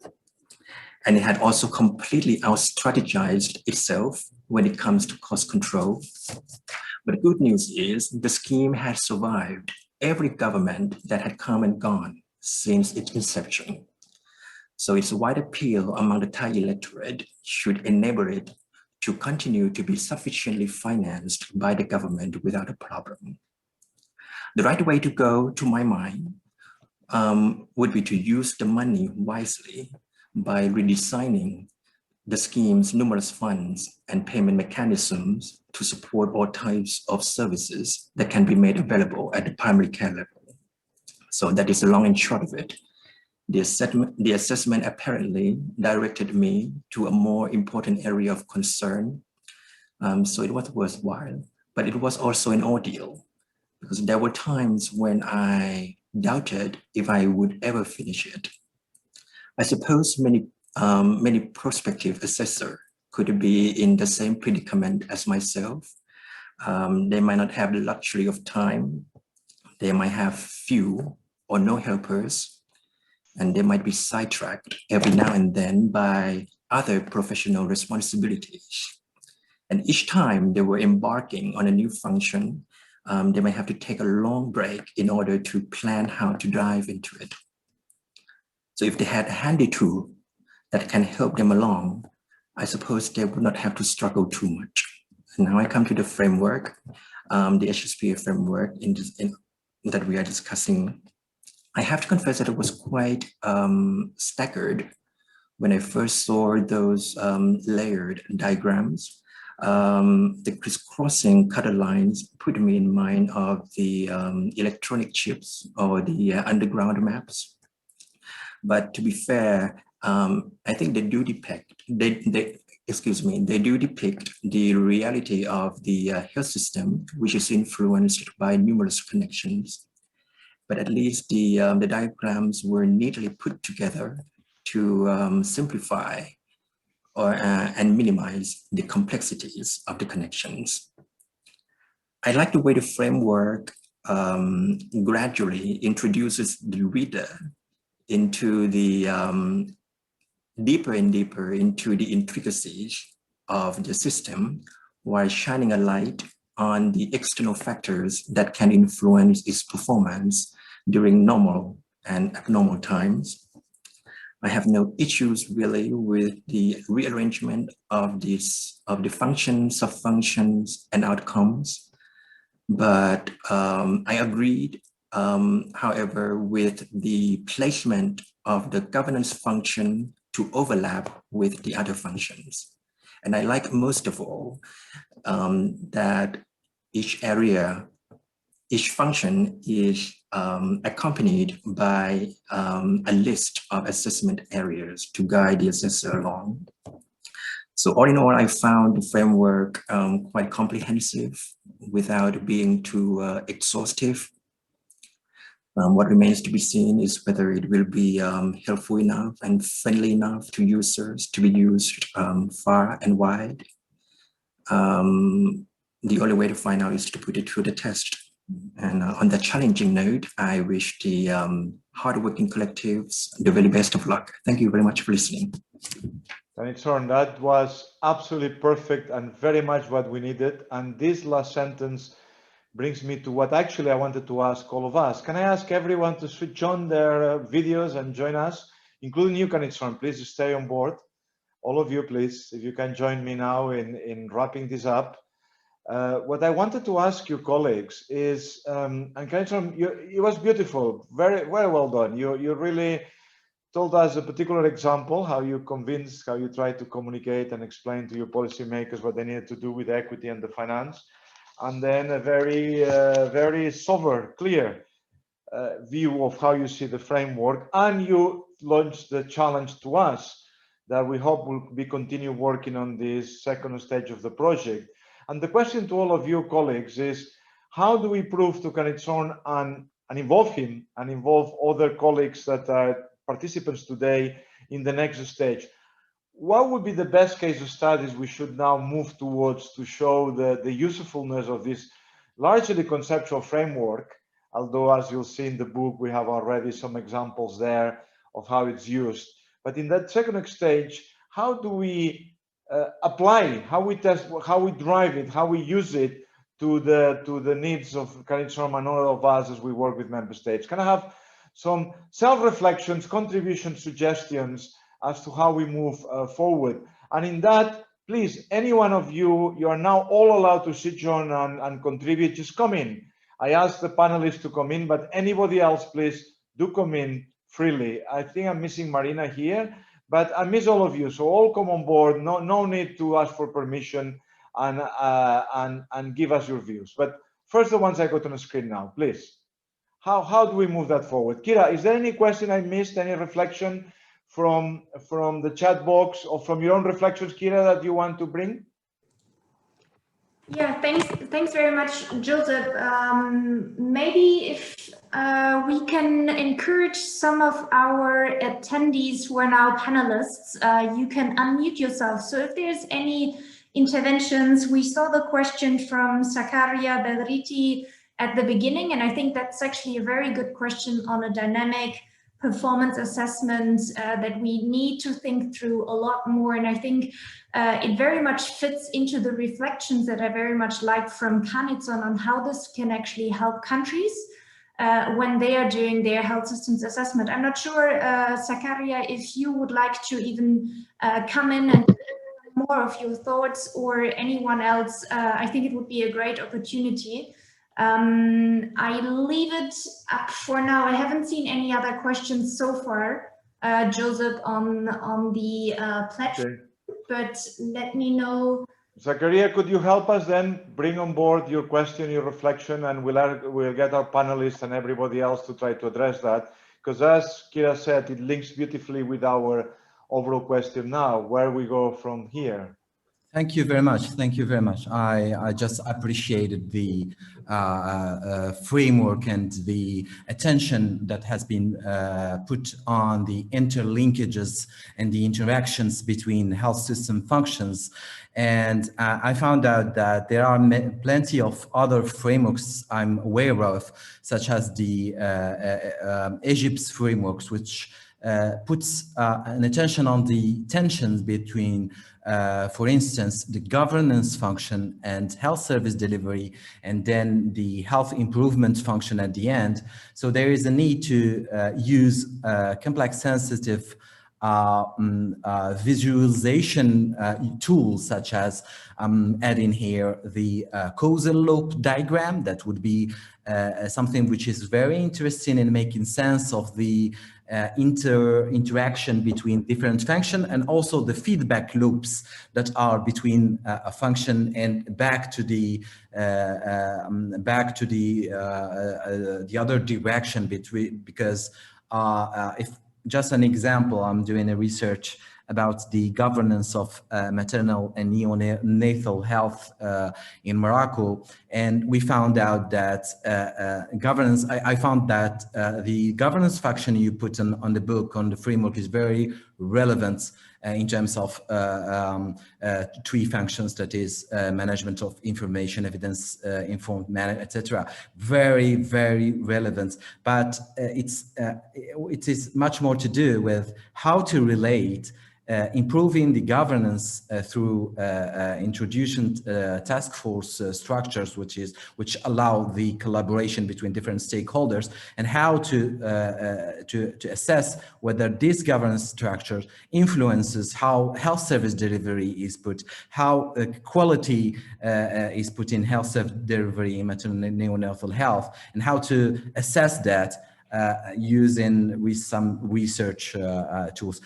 And it had also completely out-strategized itself when it comes to cost control. But the good news is the scheme has survived every government that had come and gone since its inception. So its wide appeal among the Thai electorate should enable it to continue to be sufficiently financed by the government without a problem. The right way to go, to my mind, would be to use the money wisely by redesigning the scheme's numerous funds and payment mechanisms to support all types of services that can be made available at the primary care level. So that is the long and short of it. The assessment apparently directed me to a more important area of concern. So it was worthwhile, but it was also an ordeal because there were times when I doubted if I would ever finish it. I suppose many prospective assessors could be in the same predicament as myself. They might not have the luxury of time. They might have few or no helpers, and they might be sidetracked every now and then by other professional responsibilities. And each time they were embarking on a new function, they might have to take a long break in order to plan how to dive into it. So if they had a handy tool that can help them along, I suppose they would not have to struggle too much. And now I come to the framework, the HSPA framework that we are discussing. I have to confess that it was quite staggered when I first saw those layered diagrams. The crisscrossing color lines put me in mind of the electronic chips or the underground maps. But to be fair, I think they do depict, they do depict the reality of the health system, which is influenced by numerous connections. But at least the diagrams were neatly put together to simplify and minimize the complexities of the connections. I like the way the framework gradually introduces the reader into the deeper and deeper into the intricacies of the system, while shining a light on the external factors that can influence its performance during normal and abnormal times. I have no issues really with the rearrangement of the functions, sub-functions, and outcomes, but I agreed, however, with the placement of the governance function to overlap with the other functions. And I like most of all that each function is accompanied by a list of assessment areas to guide the assessor along. So all in all, I found the framework quite comprehensive without being too exhaustive. What remains to be seen is whether it will be helpful enough and friendly enough to users to be used far and wide. The only way to find out is to put it through the test. And on that challenging note, I wish the hardworking collectives the very best of luck. Thank you very much for listening. Kanitsorn, that was absolutely perfect and very much what we needed. And this last sentence brings me to what actually I wanted to ask all of us. Can I ask everyone to switch on their videos and join us, including you, Kanitsorn? Please stay on board. All of you, please, if you can join me now in wrapping this up. What I wanted to ask you, colleagues, is, and Kanitsorn, it was beautiful, very, very well done. You really told us a particular example, how you convinced, how you tried to communicate and explain to your policymakers what they needed to do with equity and the finance. And then a very, very sober, clear view of how you see the framework. And you launched the challenge to us that we hope will be continue working on this second stage of the project. And the question to all of you colleagues is, how do we prove to Kanitsorn and involve him and involve other colleagues that are participants today in the next stage? What would be the best case of studies we should now move towards to show the usefulness of this largely conceptual framework? Although, as you'll see in the book, we have already some examples there of how it's used. But in that second stage, how do we apply, how we test, how we drive it, how we use it to the needs of Kanitsorn and all of us as we work with member states? Can I have some self-reflections, contributions, suggestions as to how we move forward. And in that, please, any one of you, you are now all allowed to sit down and contribute. Just come in. I asked the panelists to come in, but anybody else, please do come in freely. I think I'm missing Marina here, but I miss all of you. So all come on board. No need to ask for permission and give us your views. But first, the ones I got on the screen now, please. How do we move that forward? Kira, is there any question I missed? Any reflection from the chat box or from your own reflections, Kira, that you want to bring? Yeah, thanks very much, Joseph. Maybe if we can encourage some of our attendees who are now panelists, you can unmute yourself. So if there's any interventions, we saw the question from Zakaria Belriti at the beginning, and I think that's actually a very good question on a dynamic performance assessment that we need to think through a lot more. And I think it very much fits into the reflections that I very much like from Kanitson on how this can actually help countries when they are doing their health systems assessment. I'm not sure, Zakaria, if you would like to even come in and more of your thoughts, or anyone else. I think it would be a great opportunity. I leave it up for now. I haven't seen any other questions so far, Joseph, on the platform, okay. But let me know. Zakaria, could you help us then bring on board your question, your reflection, and we'll get our panelists and everybody else to try to address that, because as Kira said, it links beautifully with our overall question now, where we go from here. Thank you very much. Thank you very much. I just appreciated the framework and the attention that has been put on the interlinkages and the interactions between health system functions. And I found out that there are plenty of other frameworks I'm aware of, such as the Egypt's frameworks, which puts an attention on the tensions between for instance, the governance function and health service delivery, and then the health improvement function at the end. So there is a need to use complex sensitive visualization tools, such as adding here the causal loop diagram. That would be something which is very interesting in making sense of the interaction between different functions, and also the feedback loops that are between a function and back to the other direction, because if just an example, I'm doing a research about the governance of maternal and neonatal health in Morocco, and we found out that governance. I found that the governance function you put on the book, on the framework, is very relevant in terms of three functions, that is management of information, evidence informed management, etc. Very, very relevant. But it is much more to do with how to relate improving the governance through introducing task force structures, which allow the collaboration between different stakeholders, and how to assess whether this governance structure influences how health service delivery is put, how quality is put in health service delivery in maternal and neonatal health, and how to assess that using with some research tools.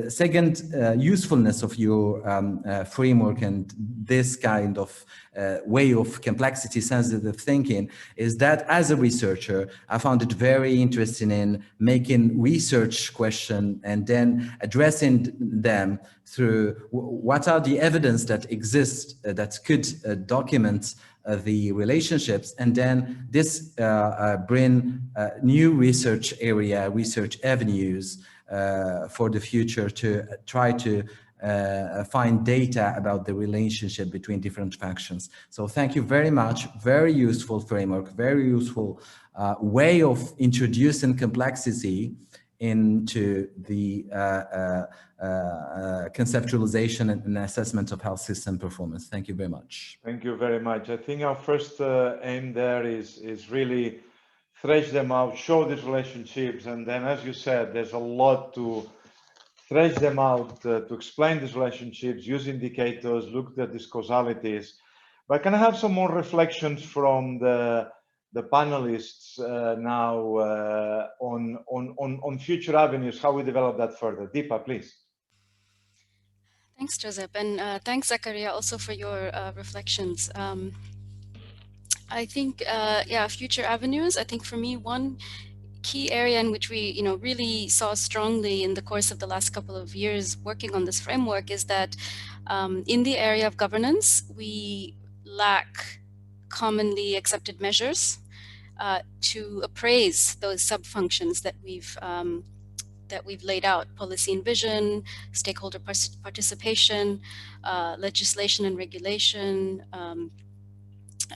Second, usefulness of your framework and this kind of way of complexity sensitive thinking is that as a researcher, I found it very interesting in making research questions and then addressing them through what are the evidence that exists that could document the relationships, and then this bring new research area, research avenues for the future to try to find data about the relationship between different functions. So thank you very much. Very useful framework, very useful way of introducing complexity into the conceptualization and assessment of health system performance. Thank you very much. Thank you very much. I think our first aim there is really thresh them out, show these relationships, and then, as you said, there's a lot to thresh them out, to explain these relationships, use indicators, look at these causalities. But can I have some more reflections from the panelists now on future avenues, how we develop that further? Deepa, please. Thanks, Joseph, and thanks, Zakaria, also for your reflections. I think, yeah, future avenues. I think for me, one key area in which we, really saw strongly in the course of the last couple of years working on this framework is that in the area of governance, we lack commonly accepted measures to appraise those sub-functions that we've laid out: policy and vision, stakeholder participation, legislation and regulation,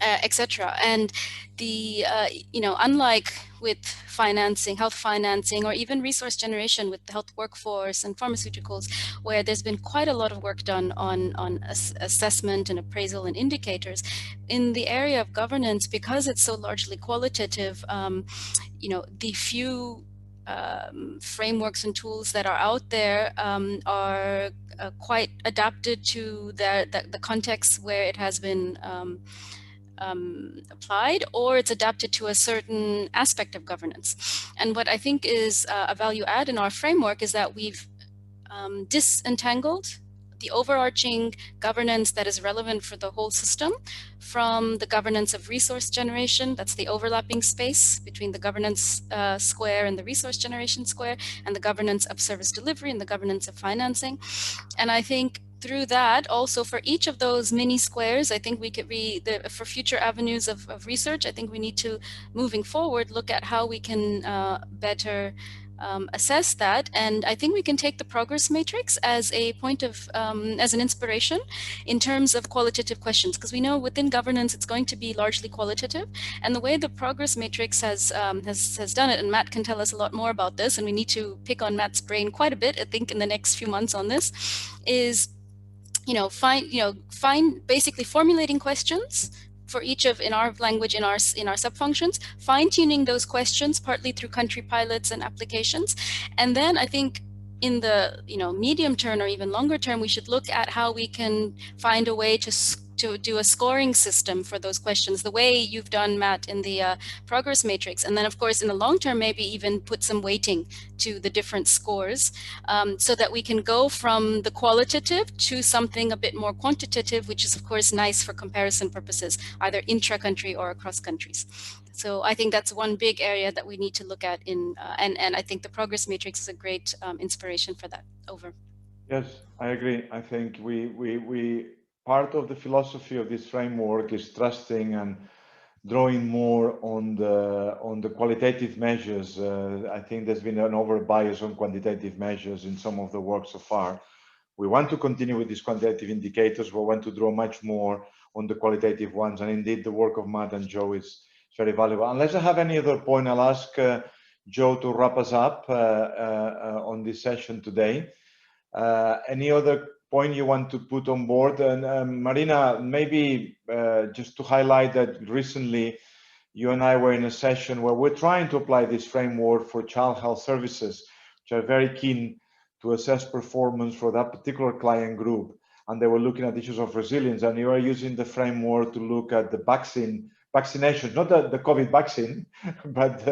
etc. And the unlike with financing, health financing, or even resource generation with the health workforce and pharmaceuticals, where there's been quite a lot of work done on assessment and appraisal and indicators, in the area of governance, because it's so largely qualitative, the few frameworks and tools that are out there are quite adapted to the context where it has been applied, or it's adapted to a certain aspect of governance. And what I think is a value add in our framework is that we've disentangled the overarching governance that is relevant for the whole system from the governance of resource generation. That's the overlapping space between the governance square and the resource generation square, and the governance of service delivery and the governance of financing. And I think through that, also for each of those mini squares, I think we could for future avenues of research, I think we need to, moving forward, look at how we can better assess that. And I think we can take the progress matrix as a point of, as an inspiration in terms of qualitative questions, because we know within governance it's going to be largely qualitative. And the way the progress matrix has done it, and Matt can tell us a lot more about this, and we need to pick on Matt's brain quite a bit, I think, in the next few months on this, is find basically formulating questions for each of, in our language, in our sub-functions, fine-tuning those questions partly through country pilots and applications. And then I think in the medium term or even longer term, we should look at how we can find a way to do a scoring system for those questions, the way you've done, Matt, in the progress matrix. And then, of course, in the long term, maybe even put some weighting to the different scores so that we can go from the qualitative to something a bit more quantitative, which is, of course, nice for comparison purposes, either intra-country or across countries. So I think that's one big area that we need to look at and I think the progress matrix is a great inspiration for that. Over. Yes, I agree. I think we part of the philosophy of this framework is trusting and drawing more on the qualitative measures. I think there's been an over bias on quantitative measures in some of the work so far. We want to continue with these quantitative indicators, but want to draw much more on the qualitative ones. And indeed, the work of Matt and Joe is very valuable. Unless I have any other point, I'll ask Joe to wrap us up on this session today. Any other point you want to put on board? And Marina, maybe just to highlight that recently you and I were in a session where we're trying to apply this framework for child health services, which are very keen to assess performance for that particular client group. And they were looking at issues of resilience, and you are using the framework to look at the vaccination, not the COVID vaccine, but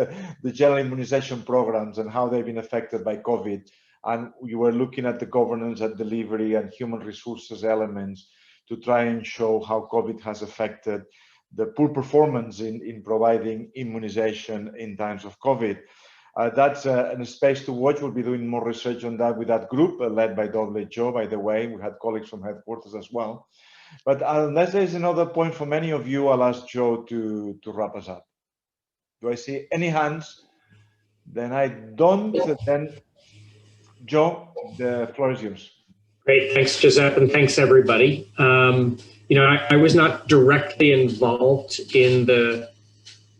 the general immunization programs and how they've been affected by COVID. And you were looking at the governance and delivery and human resources elements to try and show how COVID has affected the poor performance in providing immunization in times of COVID. That's a space to watch. We'll be doing more research on that with that group led by WHO, by the way. We had colleagues from headquarters as well. But unless there's another point from any of you, I'll ask Joe to wrap us up. Do I see any hands? Then I don't. Then Joe, the floor is yours. Great, thanks, Giuseppe, and thanks everybody. I was not directly involved in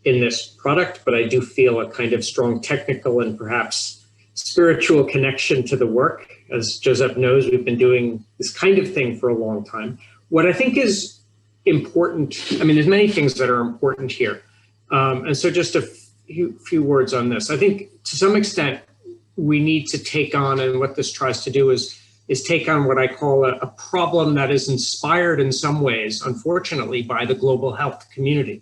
this product, but I do feel a kind of strong technical and perhaps spiritual connection to the work. As Joseph knows, we've been doing this kind of thing for a long time. What I think is important, I mean, there's many things that are important here. And so just few words on this. I think to some extent we need to take on, and what this tries to do is take on what I call a problem that is inspired in some ways, unfortunately, by the global health community,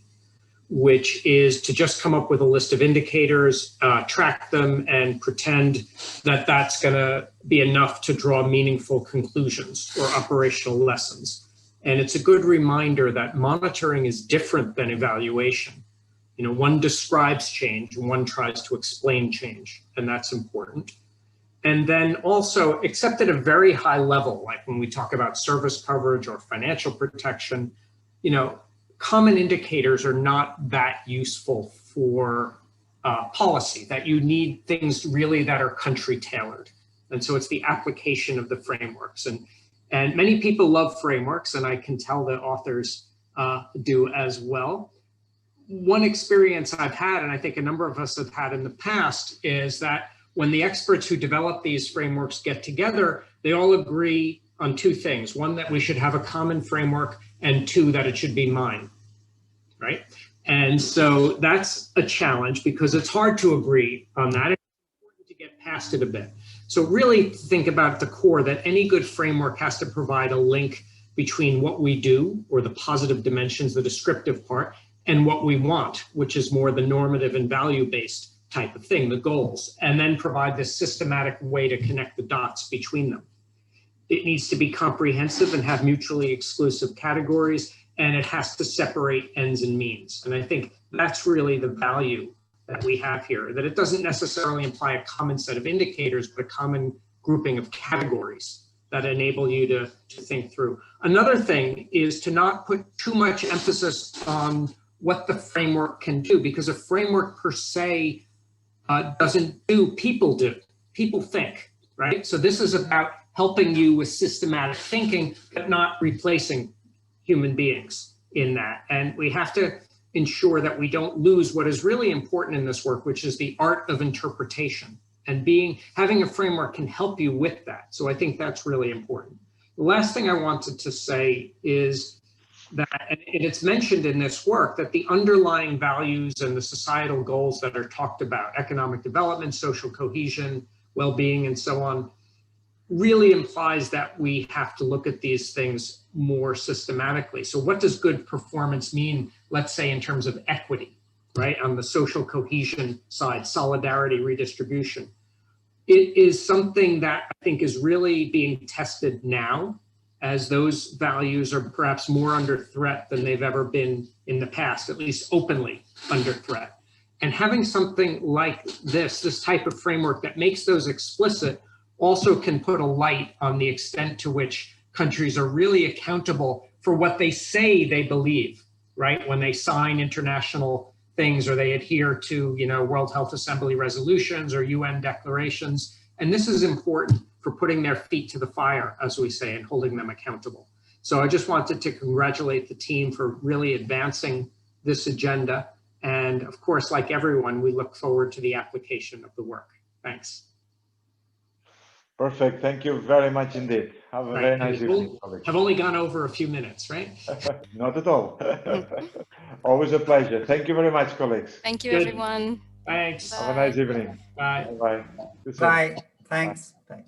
which is to just come up with a list of indicators, track them, and pretend that that's going to be enough to draw meaningful conclusions or operational lessons. And it's a good reminder that monitoring is different than evaluation. You know, one describes change and one tries to explain change, and that's important. And then also, except at a very high level, like when we talk about service coverage or financial protection, you know, common indicators are not that useful for policy, that you need things really that are country tailored. And so it's the application of the frameworks. And many people love frameworks, and I can tell the authors do as well. One experience I've had, and I think a number of us have had in the past, is that when the experts who develop these frameworks get together, they all agree on two things. One, that we should have a common framework, and two, that it should be mine, right? And so that's a challenge because it's hard to agree on that. It's important to get past it a bit. So really think about the core, that any good framework has to provide a link between what we do, or the positive dimensions, the descriptive part, and what we want, which is more the normative and value-based type of thing, the goals, and then provide this systematic way to connect the dots between them. It needs to be comprehensive and have mutually exclusive categories, and it has to separate ends and means. And I think that's really the value that we have here, that it doesn't necessarily imply a common set of indicators, but a common grouping of categories that enable you to think through. Another thing is to not put too much emphasis on what the framework can do, because a framework per se doesn't do, people do. People think, right? So this is about helping you with systematic thinking, but not replacing human beings in that. And we have to ensure that we don't lose what is really important in this work, which is the art of interpretation. And having a framework can help you with that. So I think that's really important. The last thing I wanted to say is that, and it's mentioned in this work, that the underlying values and the societal goals that are talked about, economic development, social cohesion, well-being, and so on, really implies that we have to look at these things more systematically. So what does good performance mean, let's say, in terms of equity, right? On the social cohesion side, solidarity, redistribution. It is something that I think is really being tested now, as those values are perhaps more under threat than they've ever been in the past, at least openly under threat. And having something like this type of framework that makes those explicit, also can put a light on the extent to which countries are really accountable for what they say they believe, right? When they sign international things, or they adhere to, you know, World Health Assembly resolutions or UN declarations. And this is important for putting their feet to the fire, as we say, and holding them accountable. So I just wanted to congratulate the team for really advancing this agenda. And of course, like everyone, we look forward to the application of the work. Thanks. Perfect. Thank you very much indeed. Have a very nice evening, colleagues. I've only gone over a few minutes, right? Not at all. Always a pleasure. Thank you very much, colleagues. Thank you, everyone. Thanks. Have a nice evening. Bye. Bye. Bye. Thanks. Bye.